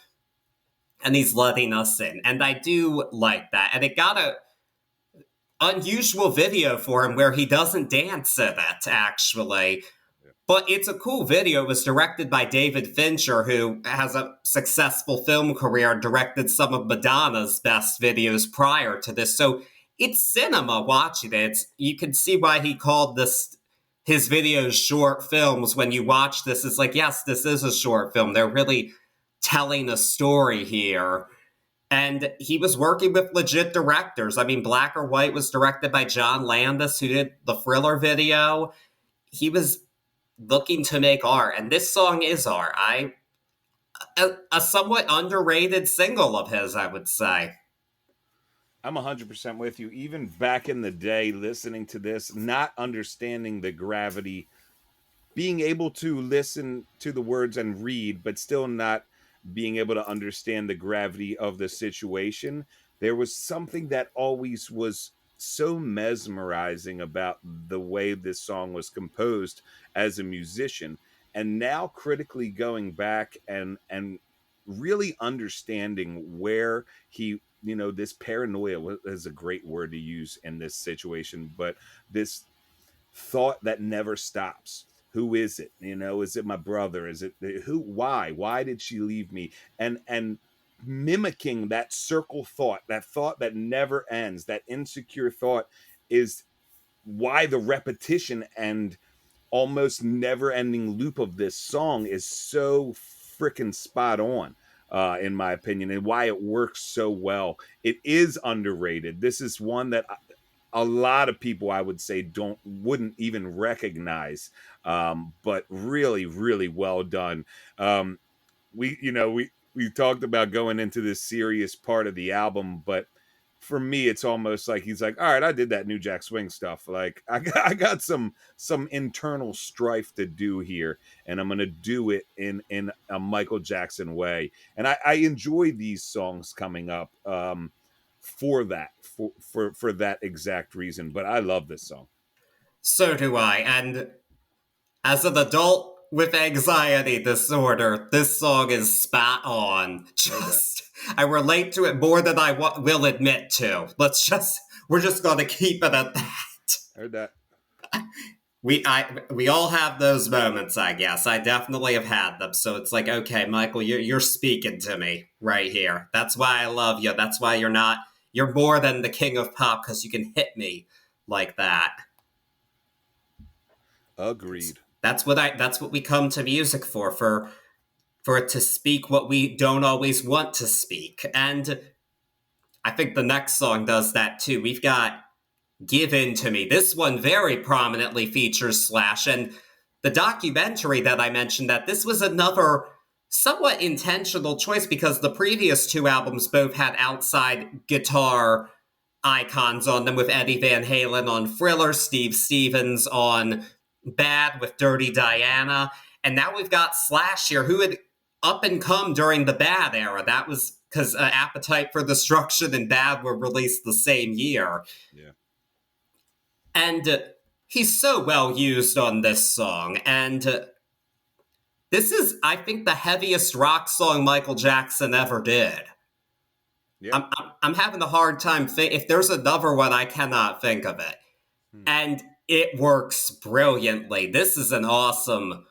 and he's letting us in. And I do like that. And it got a unusual video for him where he doesn't dance in it, actually. Yeah. But it's a cool video. It was directed by David Fincher, who has a successful film career and directed some of Madonna's best videos prior to this. So it's cinema watching it. You can see why he called his videos short films. When you watch this, it's like, yes, this is a short film. They're really telling a story here. And he was working with legit directors. I mean, Black or White was directed by John Landis, who did the Thriller video. He was looking to make art, and this song is art. A somewhat underrated single of his, I would say. I'm 100% with you. Even back in the day, listening to this, not understanding the gravity, being able to listen to the words and read, but still not being able to understand the gravity of the situation, there was something that always was so mesmerizing about the way this song was composed as a musician. And now critically going back and really understanding where he, this paranoia is a great word to use in this situation, but this thought that never stops. Who is it? Is it my brother? Is it who? Why did she leave me? And mimicking that circle thought, that thought that never ends, that insecure thought, is why the repetition and almost never ending loop of this song is so freaking spot on, in my opinion, and why it works so well. It is underrated. This is one that a lot of people, I would say, wouldn't even recognize, but really, really well done. We talked about going into this serious part of the album, but for me, it's almost like he's like, all right, I did that New Jack Swing stuff. Like I got some internal strife to do here, and I'm gonna do it in a Michael Jackson way. And I enjoy these songs coming up, for that, for that exact reason. But I love this song. So do I. And as an adult with anxiety disorder, this song is spot on. Heard that. I relate to it more than I will admit to. We're just going to keep it at that. Heard that. We all have those moments, I guess. I definitely have had them. So it's like, okay, Michael, you're speaking to me right here. That's why I love you. That's why you're more than the king of pop, because you can hit me like that. Agreed. That's what we come to music for it to speak what we don't always want to speak. And I think the next song does that too. We've got Give In to Me. This one very prominently features Slash, and the documentary that I mentioned, that this was another somewhat intentional choice because the previous two albums both had outside guitar icons on them, with Eddie Van Halen on Thriller, Steve Stevens on Bad with Dirty Diana, and now we've got Slash here, who had up and come during the Bad era. That was because Appetite for Destruction and Bad were released the same year. Yeah. And he's so well used on this song. And this is, I think, the heaviest rock song Michael Jackson ever did. Yeah. I'm having a hard time. If there's another one, I cannot think of it. And it works brilliantly. This is an awesome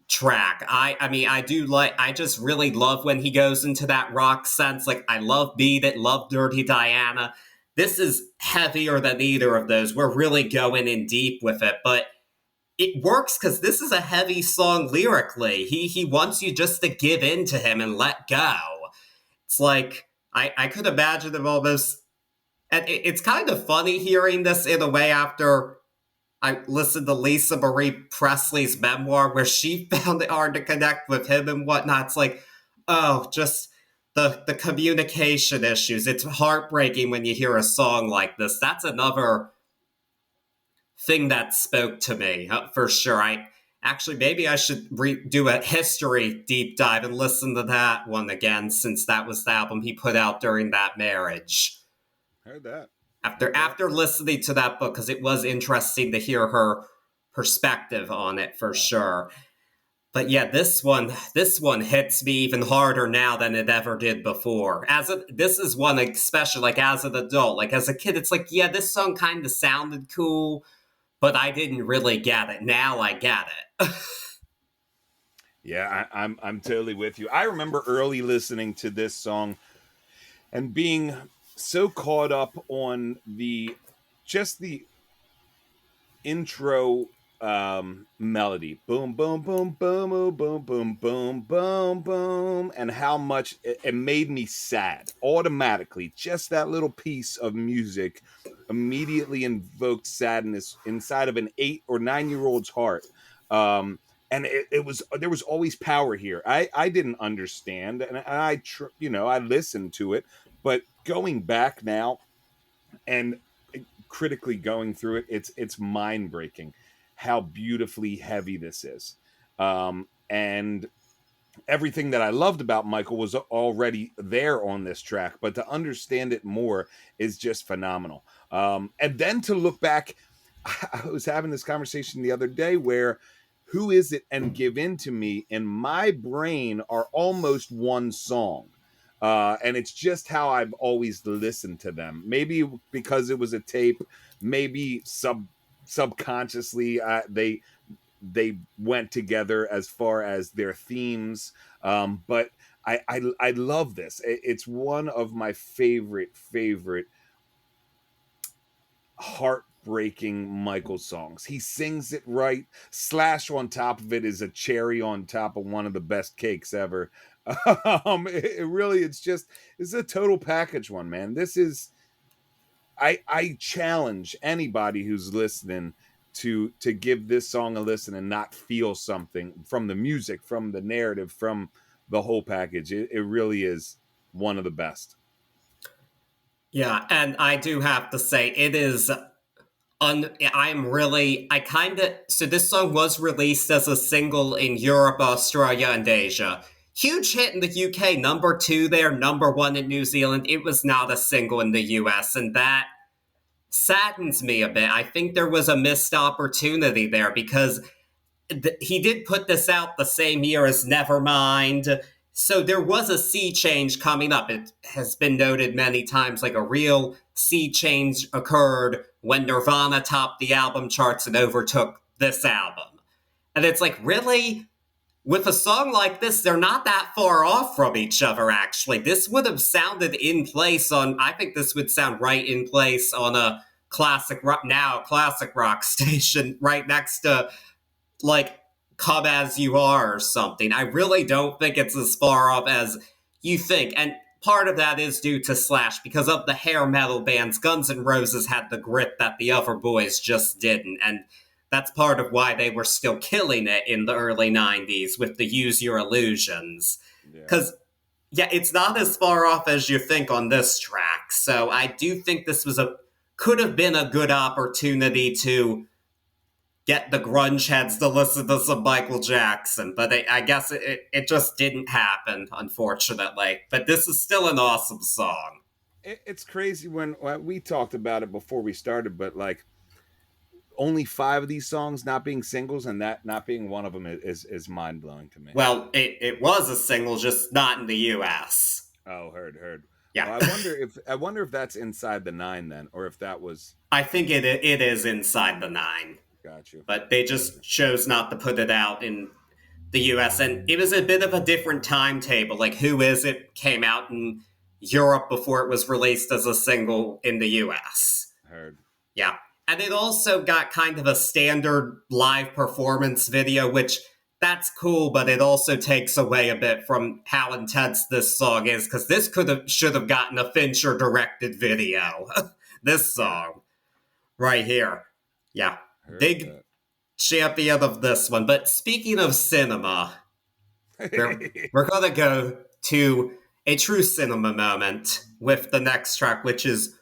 track. I mean, I just really love when he goes into that rock sense. Like, I love Beat It, love Dirty Diana. This is heavier than either of those. We're really going in deep with it, but it works because this is a heavy song lyrically. He wants you just to give in to him and let go. It's like, I could imagine him almost, and it's kind of funny hearing this in a way after I listened to Lisa Marie Presley's memoir, where she found it hard to connect with him and whatnot. It's like, oh, just the communication issues. It's heartbreaking when you hear a song like this. That's another thing that spoke to me, for sure. Maybe I should do a history deep dive and listen to that one again, since that was the album he put out during that marriage. Heard that. After listening to that book, because it was interesting to hear her perspective on it, for sure. But yeah, this one hits me even harder now than it ever did before. This is one, especially like as an adult, like as a kid, it's like, yeah, this song kind of sounded cool, but I didn't really get it. Now I get it. Yeah, I'm totally with you. I remember early listening to this song and being so caught up on the intro melody, boom boom boom boom boom boom boom boom boom boom, and how much it made me sad automatically. Just that little piece of music immediately invoked sadness inside of an 8 or 9 year old's heart. And it was, there was always power here. I didn't understand, and I listened to it, but going back now and critically going through it, it's mind breaking how beautifully heavy this is. And everything that I loved about Michael was already there on this track, but to understand it more is just phenomenal. And then to look back, I was having this conversation the other day where Who Is It and Give In to Me in my brain are almost one song. And it's just how I've always listened to them. Maybe because it was a tape, maybe subconsciously they went together as far as their themes. But I love this. It's one of my favorite heartbreaking Michael songs. He sings it right. Slash on top of it is a cherry on top of one of the best cakes ever. It really, it's a total package one, man. This is, I challenge anybody who's listening to give this song a listen and not feel something from the music, from the narrative, from the whole package. It really is one of the best. Yeah, and I do have to say, it is. I kind of. So this song was released as a single in Europe, Australia, and Asia. Huge hit in the UK, number 2 there, number 1 in New Zealand. It was not a single in the US, and that saddens me a bit. I think there was a missed opportunity there because he did put this out the same year as Nevermind. So there was a sea change coming up. It has been noted many times, like a real sea change occurred when Nirvana topped the album charts and overtook this album. And it's like, really? With a song like this, they're not that far off from each other, actually. This would have sounded in place on, I think this would sound right in place on a classic rock station right next to, like, Come As You Are or something. I really don't think it's as far off as you think. And part of that is due to Slash, because of the hair metal bands, Guns N' Roses had the grit that the other boys just didn't. And that's part of why they were still killing it in the early 90s with the Use Your Illusions. Yeah. Because, yeah, it's not as far off as you think on this track. So I do think this could have been a good opportunity to get the grunge heads to listen to some Michael Jackson, but I guess it just didn't happen, unfortunately. But this is still an awesome song. It's crazy when we talked about it before we started, but like only 5 of these songs not being singles, and that not being one of them is mind blowing to me. Well, it was a single, just not in the U.S. Oh, heard. Yeah. Well, I wonder if that's inside the 9 then, or if that was. I think it is inside the 9. Got you. But they just chose not to put it out in the US. And it was a bit of a different timetable. Like, Who Is It came out in Europe before it was released as a single in the US. Heard. Yeah. And it also got kind of a standard live performance video, which that's cool, but it also takes away a bit from how intense this song is, because this should have gotten a Fincher directed video. This song right here. Yeah. Big that. champion of this one. But speaking of cinema, we're going to go to a true cinema moment with the next track, which is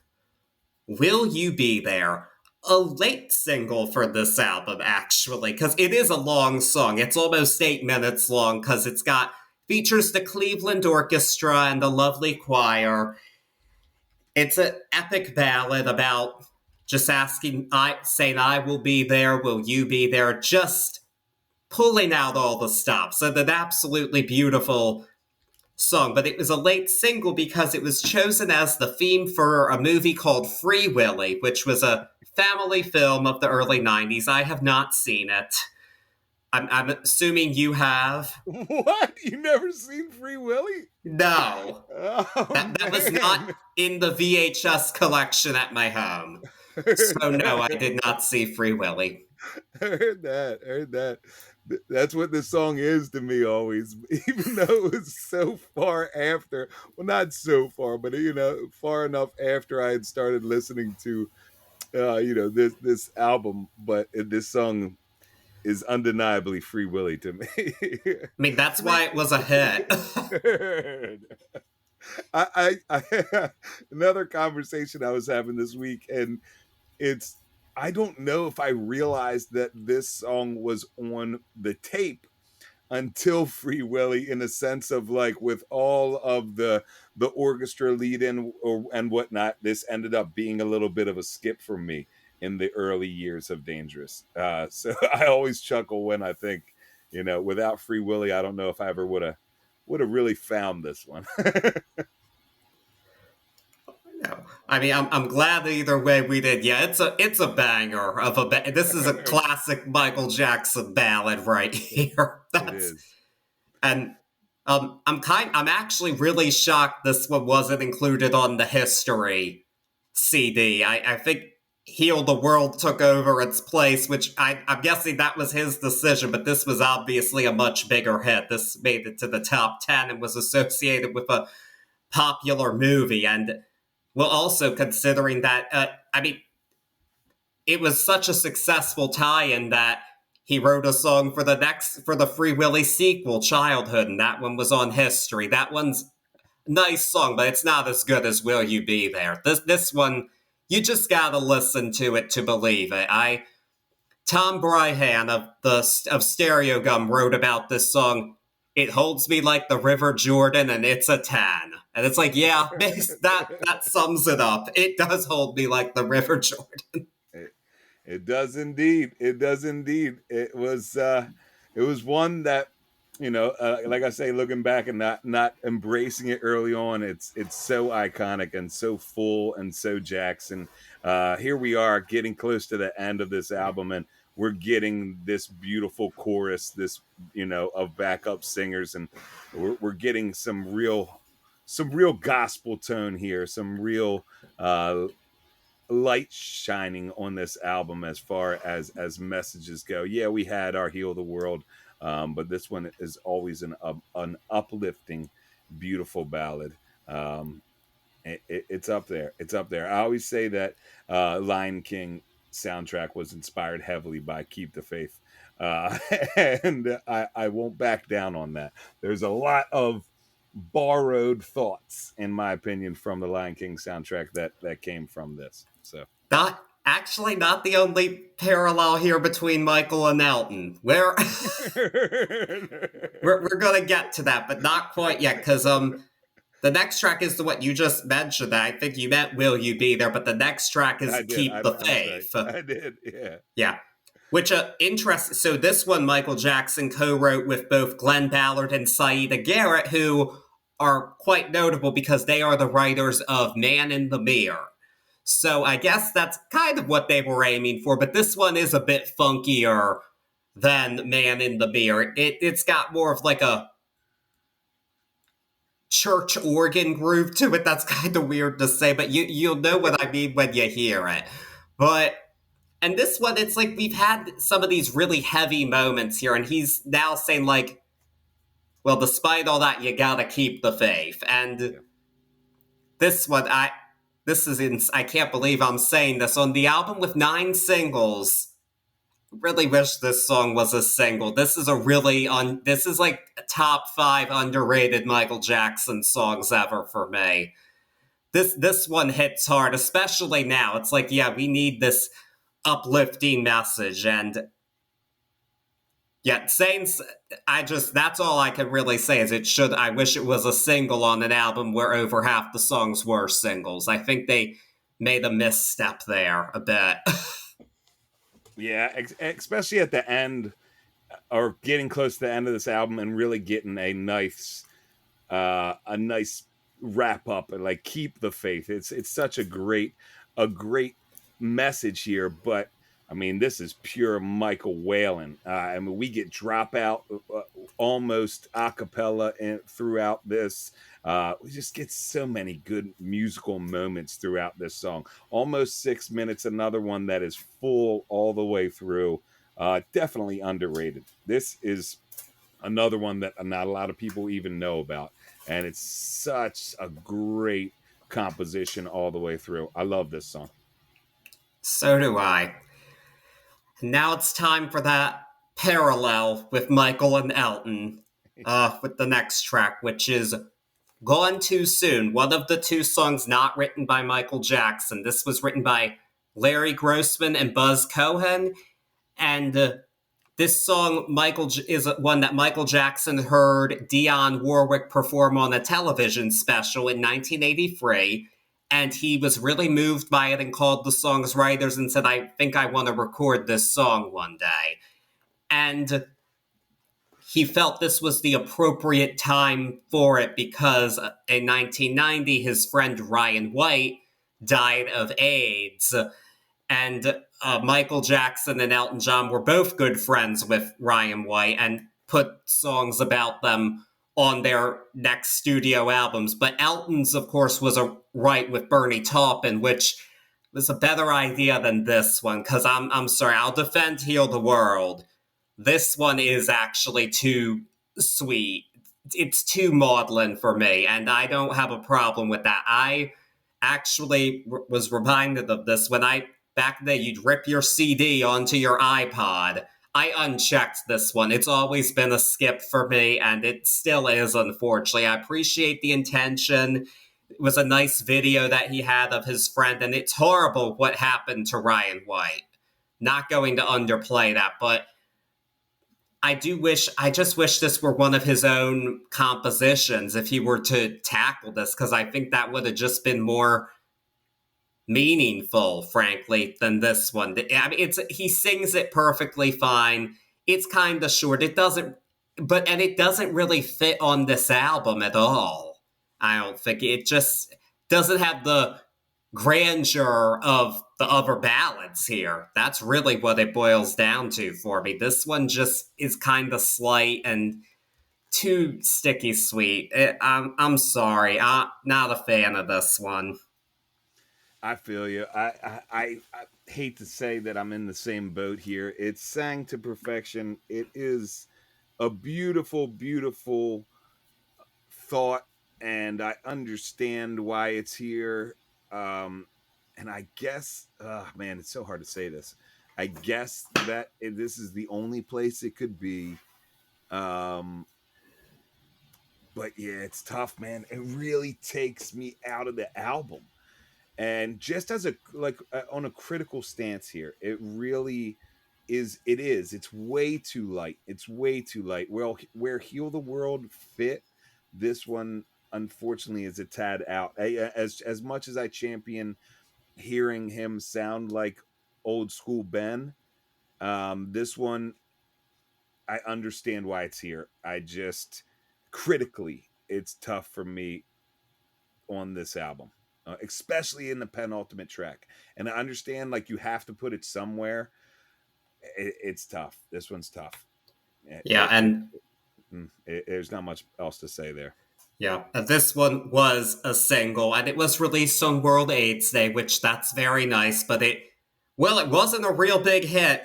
Will You Be There? A late single for this album, actually, because it is a long song. It's almost 8 minutes long, because features the Cleveland Orchestra and the lovely choir. It's an epic ballad about just saying, I will be there, will you be there? Just pulling out all the stops. So an absolutely beautiful song. But it was a late single because it was chosen as the theme for a movie called Free Willy, which was a family film of the early 90s. I have not seen it. I'm assuming you have. What? You never seen Free Willy? No. Oh, that was not in the VHS collection at my home. So no, I did not see Free Willy. I heard that. I heard that. That's what this song is to me always, even though it was so far after. Well, not so far, but far enough after I had started listening to, this album. But this song is undeniably Free Willy to me. I mean, that's Free. why it was a hit. I another conversation I was having this week, and it's I don't know if I realized that this song was on the tape until Free Willy, in a sense of like with all of the orchestra lead in and whatnot. This ended up being a little bit of a skip for me in the early years of Dangerous. So I always chuckle when I think, without Free Willy, I don't know if I ever would have really found this one. No. I mean, I'm glad either way we did. Yeah, it's a banger of this is a classic Michael Jackson ballad right here. It That's is. and I'm actually really shocked this one wasn't included on the history CD. I think Heal the World took over its place, which I'm guessing that was his decision, but this was obviously a much bigger hit. This made it to the top 10 and was associated with a popular movie. And well, also considering that, I mean, it was such a successful tie-in that he wrote a song for the Free Willy sequel, Childhood, and that one was on history. That one's a nice song, but it's not as good as Will You Be There. This one, you just gotta listen to it to believe it. Tom Bryhan of Stereo Gum wrote about this song. It holds me like the River Jordan, and it's a 10. And it's like, yeah, that sums it up. It does hold me like the River Jordan. It, it does indeed. It does indeed. It was one that, like I say, looking back and not embracing it early on, it's so iconic and so full and so Jackson. Here we are getting close to the end of this album, and we're getting this beautiful chorus, this of backup singers, and we're getting some real gospel tone here, some real light shining on this album as far as messages go. Yeah, we had our Heal the World, but this one is always an uplifting, beautiful ballad. It's up there. It's up there. I always say that Lion King soundtrack was inspired heavily by Keep the Faith, uh, and I won't back down on that. There's a lot of borrowed thoughts, in my opinion, from the Lion King soundtrack that came from this. So Not the only parallel here between Michael and Elton. We're gonna get to that, but not quite yet, because the next track is the what you just mentioned. I think you meant "Will You Be There," but the next track is I did. "Keep the I'm sorry. Faith." I did. Yeah. Yeah. Which interest. So this one Michael Jackson co-wrote with both Glenn Ballard and Saida Garrett, who are quite notable because they are the writers of "Man in the Mirror." So I guess that's kind of what they were aiming for. But this one is a bit funkier than "Man in the Mirror." It's got more of like a church organ groove to it. That's kind of weird to say, but you'll know what I mean when you hear it. But and this one, it's like we've had some of these really heavy moments here, and he's now saying like, well, despite all that, you gotta keep the faith. And Yeah. this one, I can't believe I'm saying this on the album with 9 singles. Really wish this song was a single. This is like top 5 underrated Michael Jackson songs ever for me. This one hits hard, especially now. It's like, yeah, we need this uplifting message, and yeah, Saints. That's all I can really say is it should. I wish it was a single on an album where over half the songs were singles. I think they made a misstep there a bit. Yeah. Especially at the end, or getting close to the end of this album, and really getting a nice wrap up, and like keep the faith. It's such a great message here, but I mean, this is pure Michael Whalen. I mean, we get dropout almost a cappella throughout this. We just get so many good musical moments throughout this song. Almost 6 minutes, another one that is full all the way through. Definitely underrated. This is another one that not a lot of people even know about. And it's such a great composition all the way through. I love this song. So do I. Now it's time for that parallel with Michael and Elton with the next track, which is Gone Too Soon, one of the two songs not written by Michael Jackson. This was written by Larry Grossman and Buzz Cohen, and this song is one that Michael Jackson heard Dionne Warwick perform on a television special in 1983, and he was really moved by it and called the song's writers and said, I think I want to record this song one day. And he felt this was the appropriate time for it because in 1990, his friend Ryan White died of AIDS. And Michael Jackson and Elton John were both good friends with Ryan White and put songs about them on their next studio albums. But Elton's, of course, was a right with Bernie Taupin, which was a better idea than this one. Because I'm sorry, I'll defend Heal the World. This one is actually too sweet. It's too maudlin for me, and I don't have a problem with that. I actually was reminded of this when back then you'd rip your CD onto your iPod. I unchecked this one. It's always been a skip for me, and it still is, unfortunately. I appreciate the intention. It was a nice video that he had of his friend, and it's horrible what happened to Ryan White. Not going to underplay that, but I just wish this were one of his own compositions if he were to tackle this, because I think that would have just been more meaningful, frankly, than this one. I mean, he sings it perfectly fine. It's kind of short. It doesn't really fit on this album at all. I don't think it just doesn't have the grandeur of the other ballads here. That's really what it boils down to for me. This one just is kind of slight and too sticky sweet. I'm sorry. I'm not a fan of this one. I feel you. I hate to say that I'm in the same boat here. It's sang to perfection. It is a beautiful, beautiful thought, and I understand why it's here. And I guess, man, it's so hard to say this. I guess that this is the only place it could be. Um, but yeah, it's tough, man. It really takes me out of the album. And just as on a critical stance here, it really is it's way too light. It's way too light. Well, where Heal the World fit, this one unfortunately is a tad out. As much as I champion hearing him sound like old school Ben, this one, I understand why it's here. I just critically, it's tough for me on this album, especially in the penultimate track. And I understand, like, you have to put it somewhere. It's tough. This one's tough. Yeah, and There's not much else to say there. yeah, this one was a single, and it was released on World AIDS Day, which that's very nice. But it wasn't a real big hit,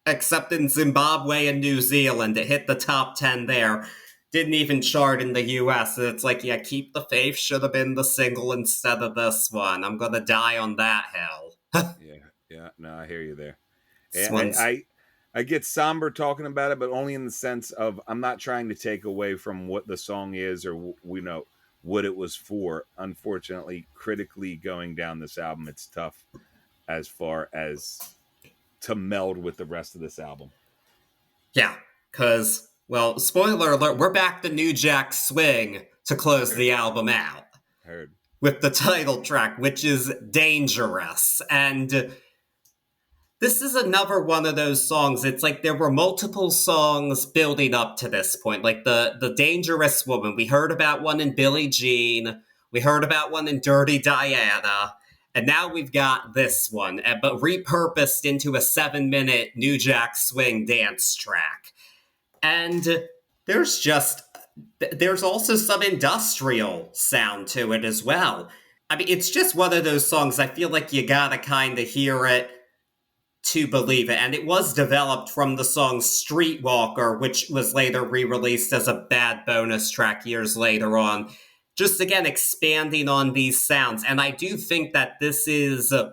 except in Zimbabwe and New Zealand. It hit the top 10 there. Didn't even chart in the US. It's like, yeah, Keep the Faith should have been the single instead of this one. I'm gonna die on that hill. Yeah. No, I hear you there. This one's I get somber talking about it, but only in the sense of I'm not trying to take away from what the song is or what it was for. Unfortunately, critically going down this album, it's tough as far as to meld with the rest of this album. yeah, because, well, spoiler alert, we're back to New Jack Swing to close the album out. Heard. With the title track, which is Dangerous. And this is another one of those songs. It's like there were multiple songs building up to this point. Like the Dangerous Woman. We heard about one in Billie Jean. We heard about one in Dirty Diana. And now we've got this one, but repurposed into a 7-minute New Jack Swing dance track. And there's just, there's also some industrial sound to it as well. I mean, it's just one of those songs I feel like you gotta kind of hear it to believe it. And it was developed from the song Streetwalker, which was later re released as a bad bonus track years later on. Just again, expanding on these sounds. And I do think that this is. I'm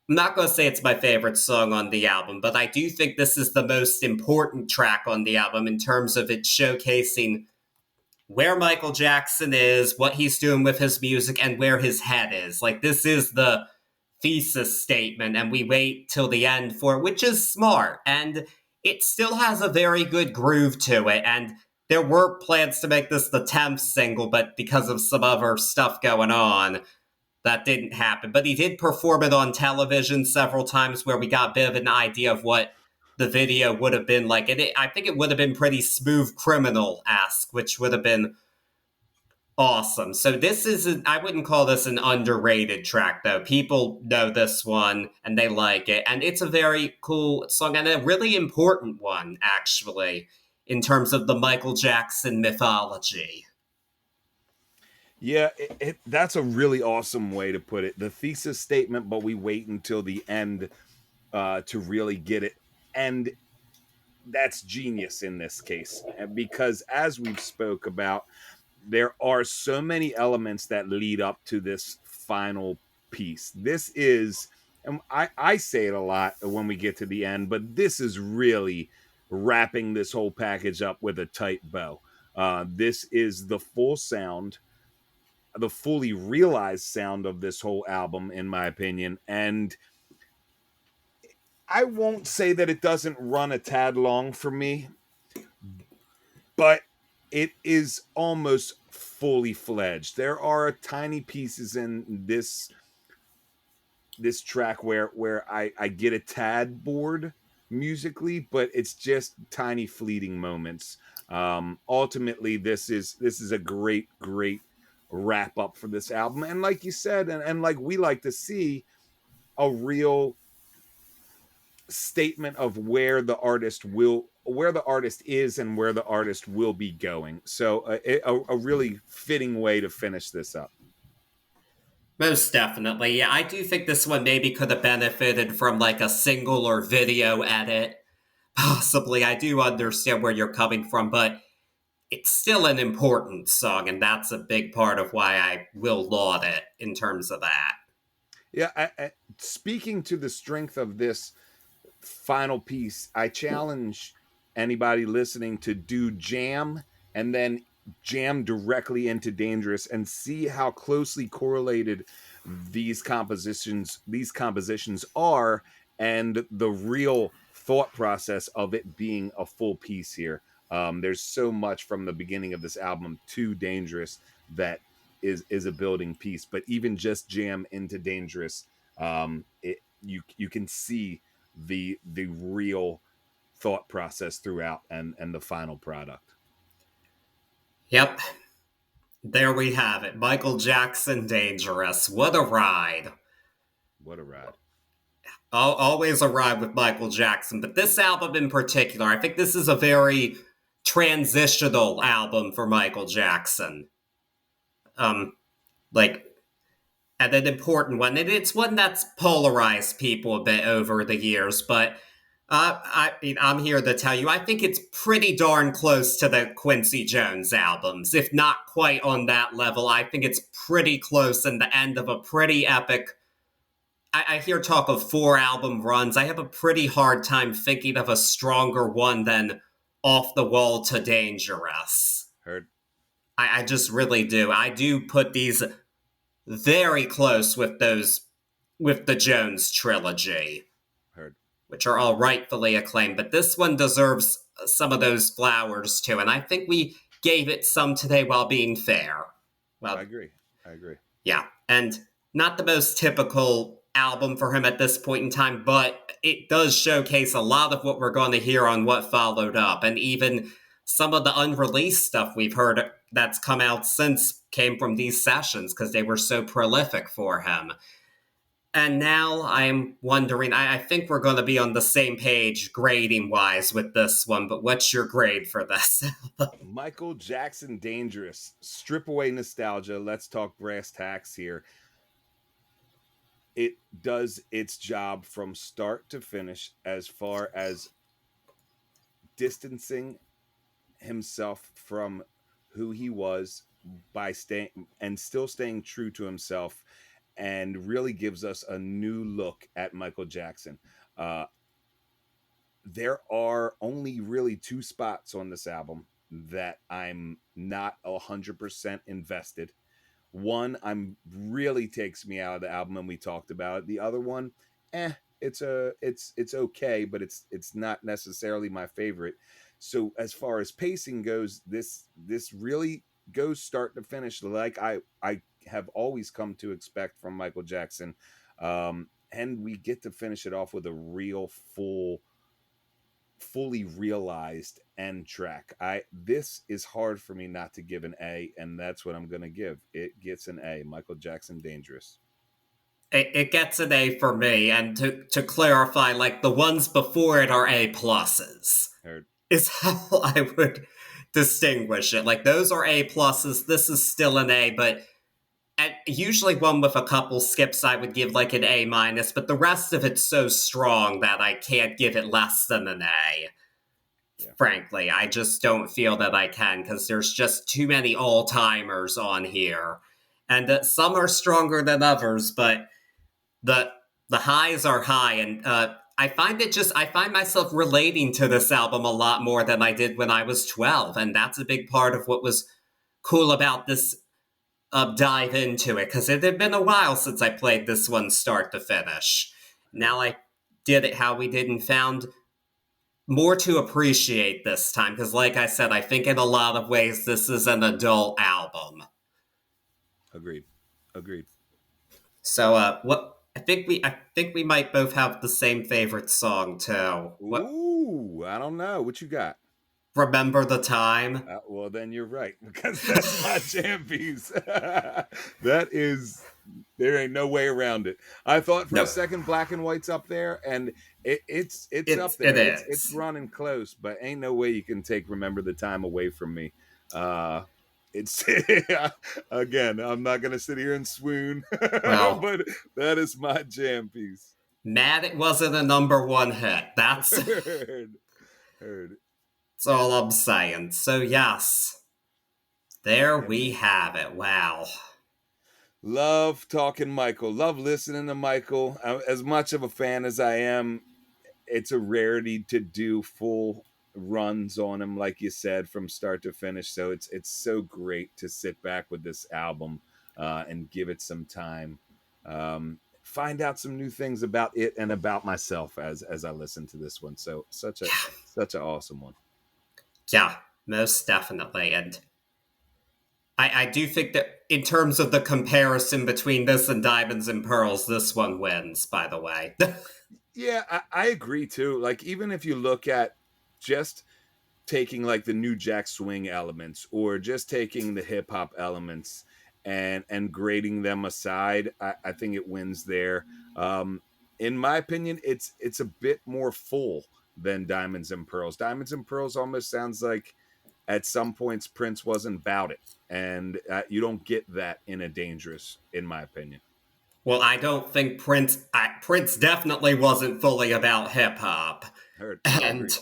not going to say it's my favorite song on the album, but I do think this is the most important track on the album in terms of it showcasing where Michael Jackson is, what he's doing with his music, and where his head is. Like, this is the thesis statement, and we wait till the end for it, which is smart. And it still has a very good groove to it. And there were plans to make this the 10th single, but because of some other stuff going on, that didn't happen. But he did perform it on television several times where we got a bit of an idea of what the video would have been like. And I think it would have been pretty Smooth Criminal-esque, which would have been awesome. So this is, I wouldn't call this an underrated track, though. People know this one, and they like it. And it's a very cool song, and a really important one, actually, in terms of the Michael Jackson mythology. Yeah, that's a really awesome way to put it. The thesis statement, but we wait until the end to really get it. And that's genius in this case, because as we've spoke about, there are so many elements that lead up to this final piece. This is, and I say it a lot when we get to the end, but this is really wrapping this whole package up with a tight bow. This is the full sound, the fully realized sound of this whole album, in my opinion. And I won't say that it doesn't run a tad long for me, but it is almost fully fledged. There are tiny pieces in this track where I get a tad bored musically, but it's just tiny fleeting moments. Ultimately, this is a great wrap up for this album. And like you said, and like we like to see, a real statement of where the artist is and where the artist will be going. So a really fitting way to finish this up. Most definitely. Yeah, I do think this one maybe could have benefited from like a single or video edit. Possibly. I do understand where you're coming from, but it's still an important song, and that's a big part of why I will laud it in terms of that. Yeah, speaking to the strength of this final piece, I challenge anybody listening to do Jam and then jam directly into Dangerous and see how closely correlated these compositions are, and the real thought process of it being a full piece here. There's so much from the beginning of this album to Dangerous that is a building piece, but even just Jam into Dangerous, you can see the real thought process throughout and the final product. Yep. There we have it. Michael Jackson, Dangerous. What a ride. What a ride. Always a ride with Michael Jackson, but this album in particular, I think this is a very transitional album for Michael Jackson. Like, and an important one. And it's one that's polarized people a bit over the years, but I mean, I'm here to tell you, I think it's pretty darn close to the Quincy Jones albums. If not quite on that level, I think it's pretty close in the end of a pretty epic. I hear talk of 4 album runs. I have a pretty hard time thinking of a stronger one than Off the Wall to Dangerous. Heard. I just really do. I do put these very close with the Jones trilogy. Heard. Which are all rightfully acclaimed, but this one deserves some of those flowers too, and I think we gave it some today while being fair. Well, I agree. Yeah, and not the most typical album for him at this point in time, but it does showcase a lot of what we're going to hear on what followed up, and even some of the unreleased stuff we've heard that's come out since came from these sessions because they were so prolific for him. And now I'm wondering, I think we're going to be on the same page grading wise with this one, but what's your grade for this? Michael Jackson Dangerous. Strip away nostalgia. Let's talk brass tacks here. It does its job from start to finish as far as distancing himself from who he was by staying and still staying true to himself, and really gives us a new look at Michael Jackson. Uh, there are only really two spots on this album that I'm not 100% invested. One, I'm really takes me out of the album, and we talked about it. The other one, it's okay, but it's not necessarily my favorite. So as far as pacing goes, this really goes start to finish like I have always come to expect from Michael Jackson. And we get to finish it off with a real fully realized end track. I This is hard for me not to give an A, and that's what I'm going to give. It gets an A. Michael Jackson Dangerous. It gets an A for me, and to clarify, like the ones before it are A pluses, Heard. is how I would distinguish it. Like those are A pluses. This is still an A, but usually one with a couple skips I would give like an A minus, but the rest of it's so strong that I can't give it less than an A. Yeah, Frankly, I just don't feel that I can because there's just too many all timers on here, and some are stronger than others, but the the highs are high, and I find myself relating to this album a lot more than I did when I was 12, and that's a big part of what was cool about this dive into it, because it had been a while since I played this one start to finish. heard. Now I did it how we did and found more to appreciate this time, because like I said, I think in a lot of ways this is an adult album. Agreed. Agreed. So what I think we might both have the same favorite song too. What, Ooh, I don't know. What you got? remember the time? Well, then you're right, because that's my jam piece. That is, there ain't no way around it. I thought for a No, second Black and White's up there, and it's up it there. It's is. running close, but ain't no way you can take Remember the Time away from me. It's again, I'm not gonna sit here and swoon, Well, but that is my jam piece. mad it wasn't a number one hit. Heard, heard. That's all I'm saying. So yes, there Yeah, we man. have it. Wow. Love talking Michael. Love listening to Michael. As much of a fan as I am, it's a rarity to do full runs on him, like you said, from start to finish. So it's so great to sit back with this album and give it some time. Find out some new things about it and about myself as I listen to this one. So such an awesome one. Yeah, most definitely. And I do think that in terms of the comparison between this and Diamonds and Pearls, this one wins, by the way. Yeah, I agree too. Like even if you look at just taking like the new jack swing elements or just taking the hip hop elements and grading them aside, I think it wins there. In my opinion, it's a bit more full than Diamonds and Pearls. Diamonds and Pearls almost sounds like at some points Prince wasn't about it, and you don't get that in a Dangerous, in my opinion. Well, I don't think Prince definitely wasn't fully about hip hop. Heard, I And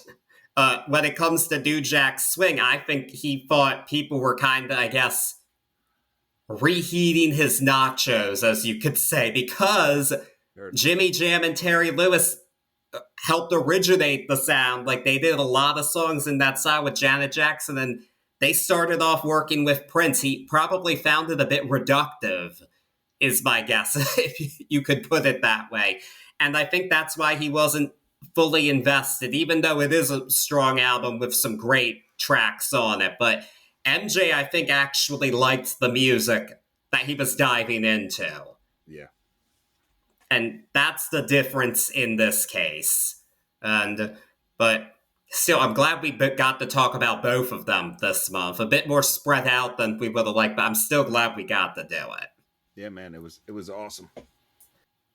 agree. when it comes to New Jack Swing, I think he thought people were kind of, I guess, reheating his nachos, as you could say, because Heard, Jimmy Jam and Terry Lewis helped originate the sound. Like they did a lot of songs in that style with Janet Jackson, and they started off working with Prince. He probably found it a bit reductive, is my guess, if you could put it that way. And I think that's why he wasn't fully invested, even though it is a strong album with some great tracks on it. But MJ, I think, actually liked the music that he was diving into. yeah. And that's the difference in this case. And, but still, I'm glad we got to talk about both of them this month. A bit more spread out than we would have liked, but I'm still glad we got to do it. Yeah, man, it was awesome.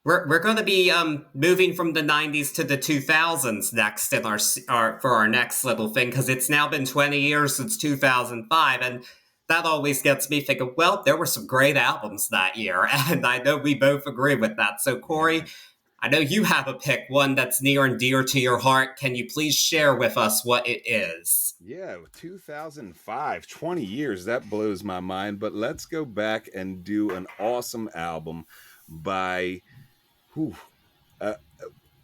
We're going to be moving from the 90s to the 2000s next in our for our next little thing, because it's now been 20 years since 2005, and that always gets me thinking, well, there were some great albums that year, and I know we both agree with that. So, Yeah, Corey, man. I know you have a pick, one that's near and dear to your heart. Can you please share with us what it is? Yeah, 2005, 20 years. That blows my mind. But let's go back and do an awesome album by who? Uh,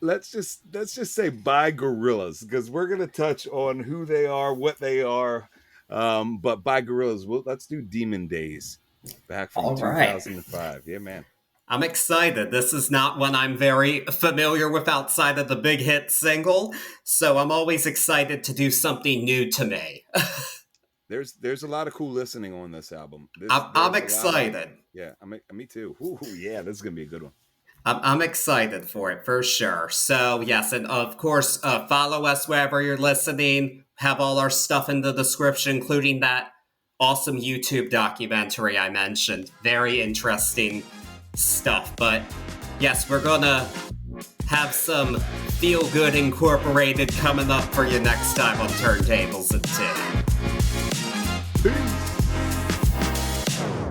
let's just say by Gorillas, because we're gonna touch on who they are, what they are. But by Gorillas, let's do Demon Days, back from All right. 2005. Yeah, man. I'm excited. This is not one I'm very familiar with outside of the big hit single, so I'm always excited to do something new to me. There's a lot of cool listening on this album. I'm There's a lot of excited. yeah. Me too. Ooh, yeah, this is gonna be a good one. I'm excited for it for sure. So, yes, and of course, follow us wherever you're listening. Have all our stuff in the description, including that awesome YouTube documentary I mentioned. Very interesting stuff. But yes, we're going to have some feel good incorporated coming up for you next time on Turntables at 2. Peace.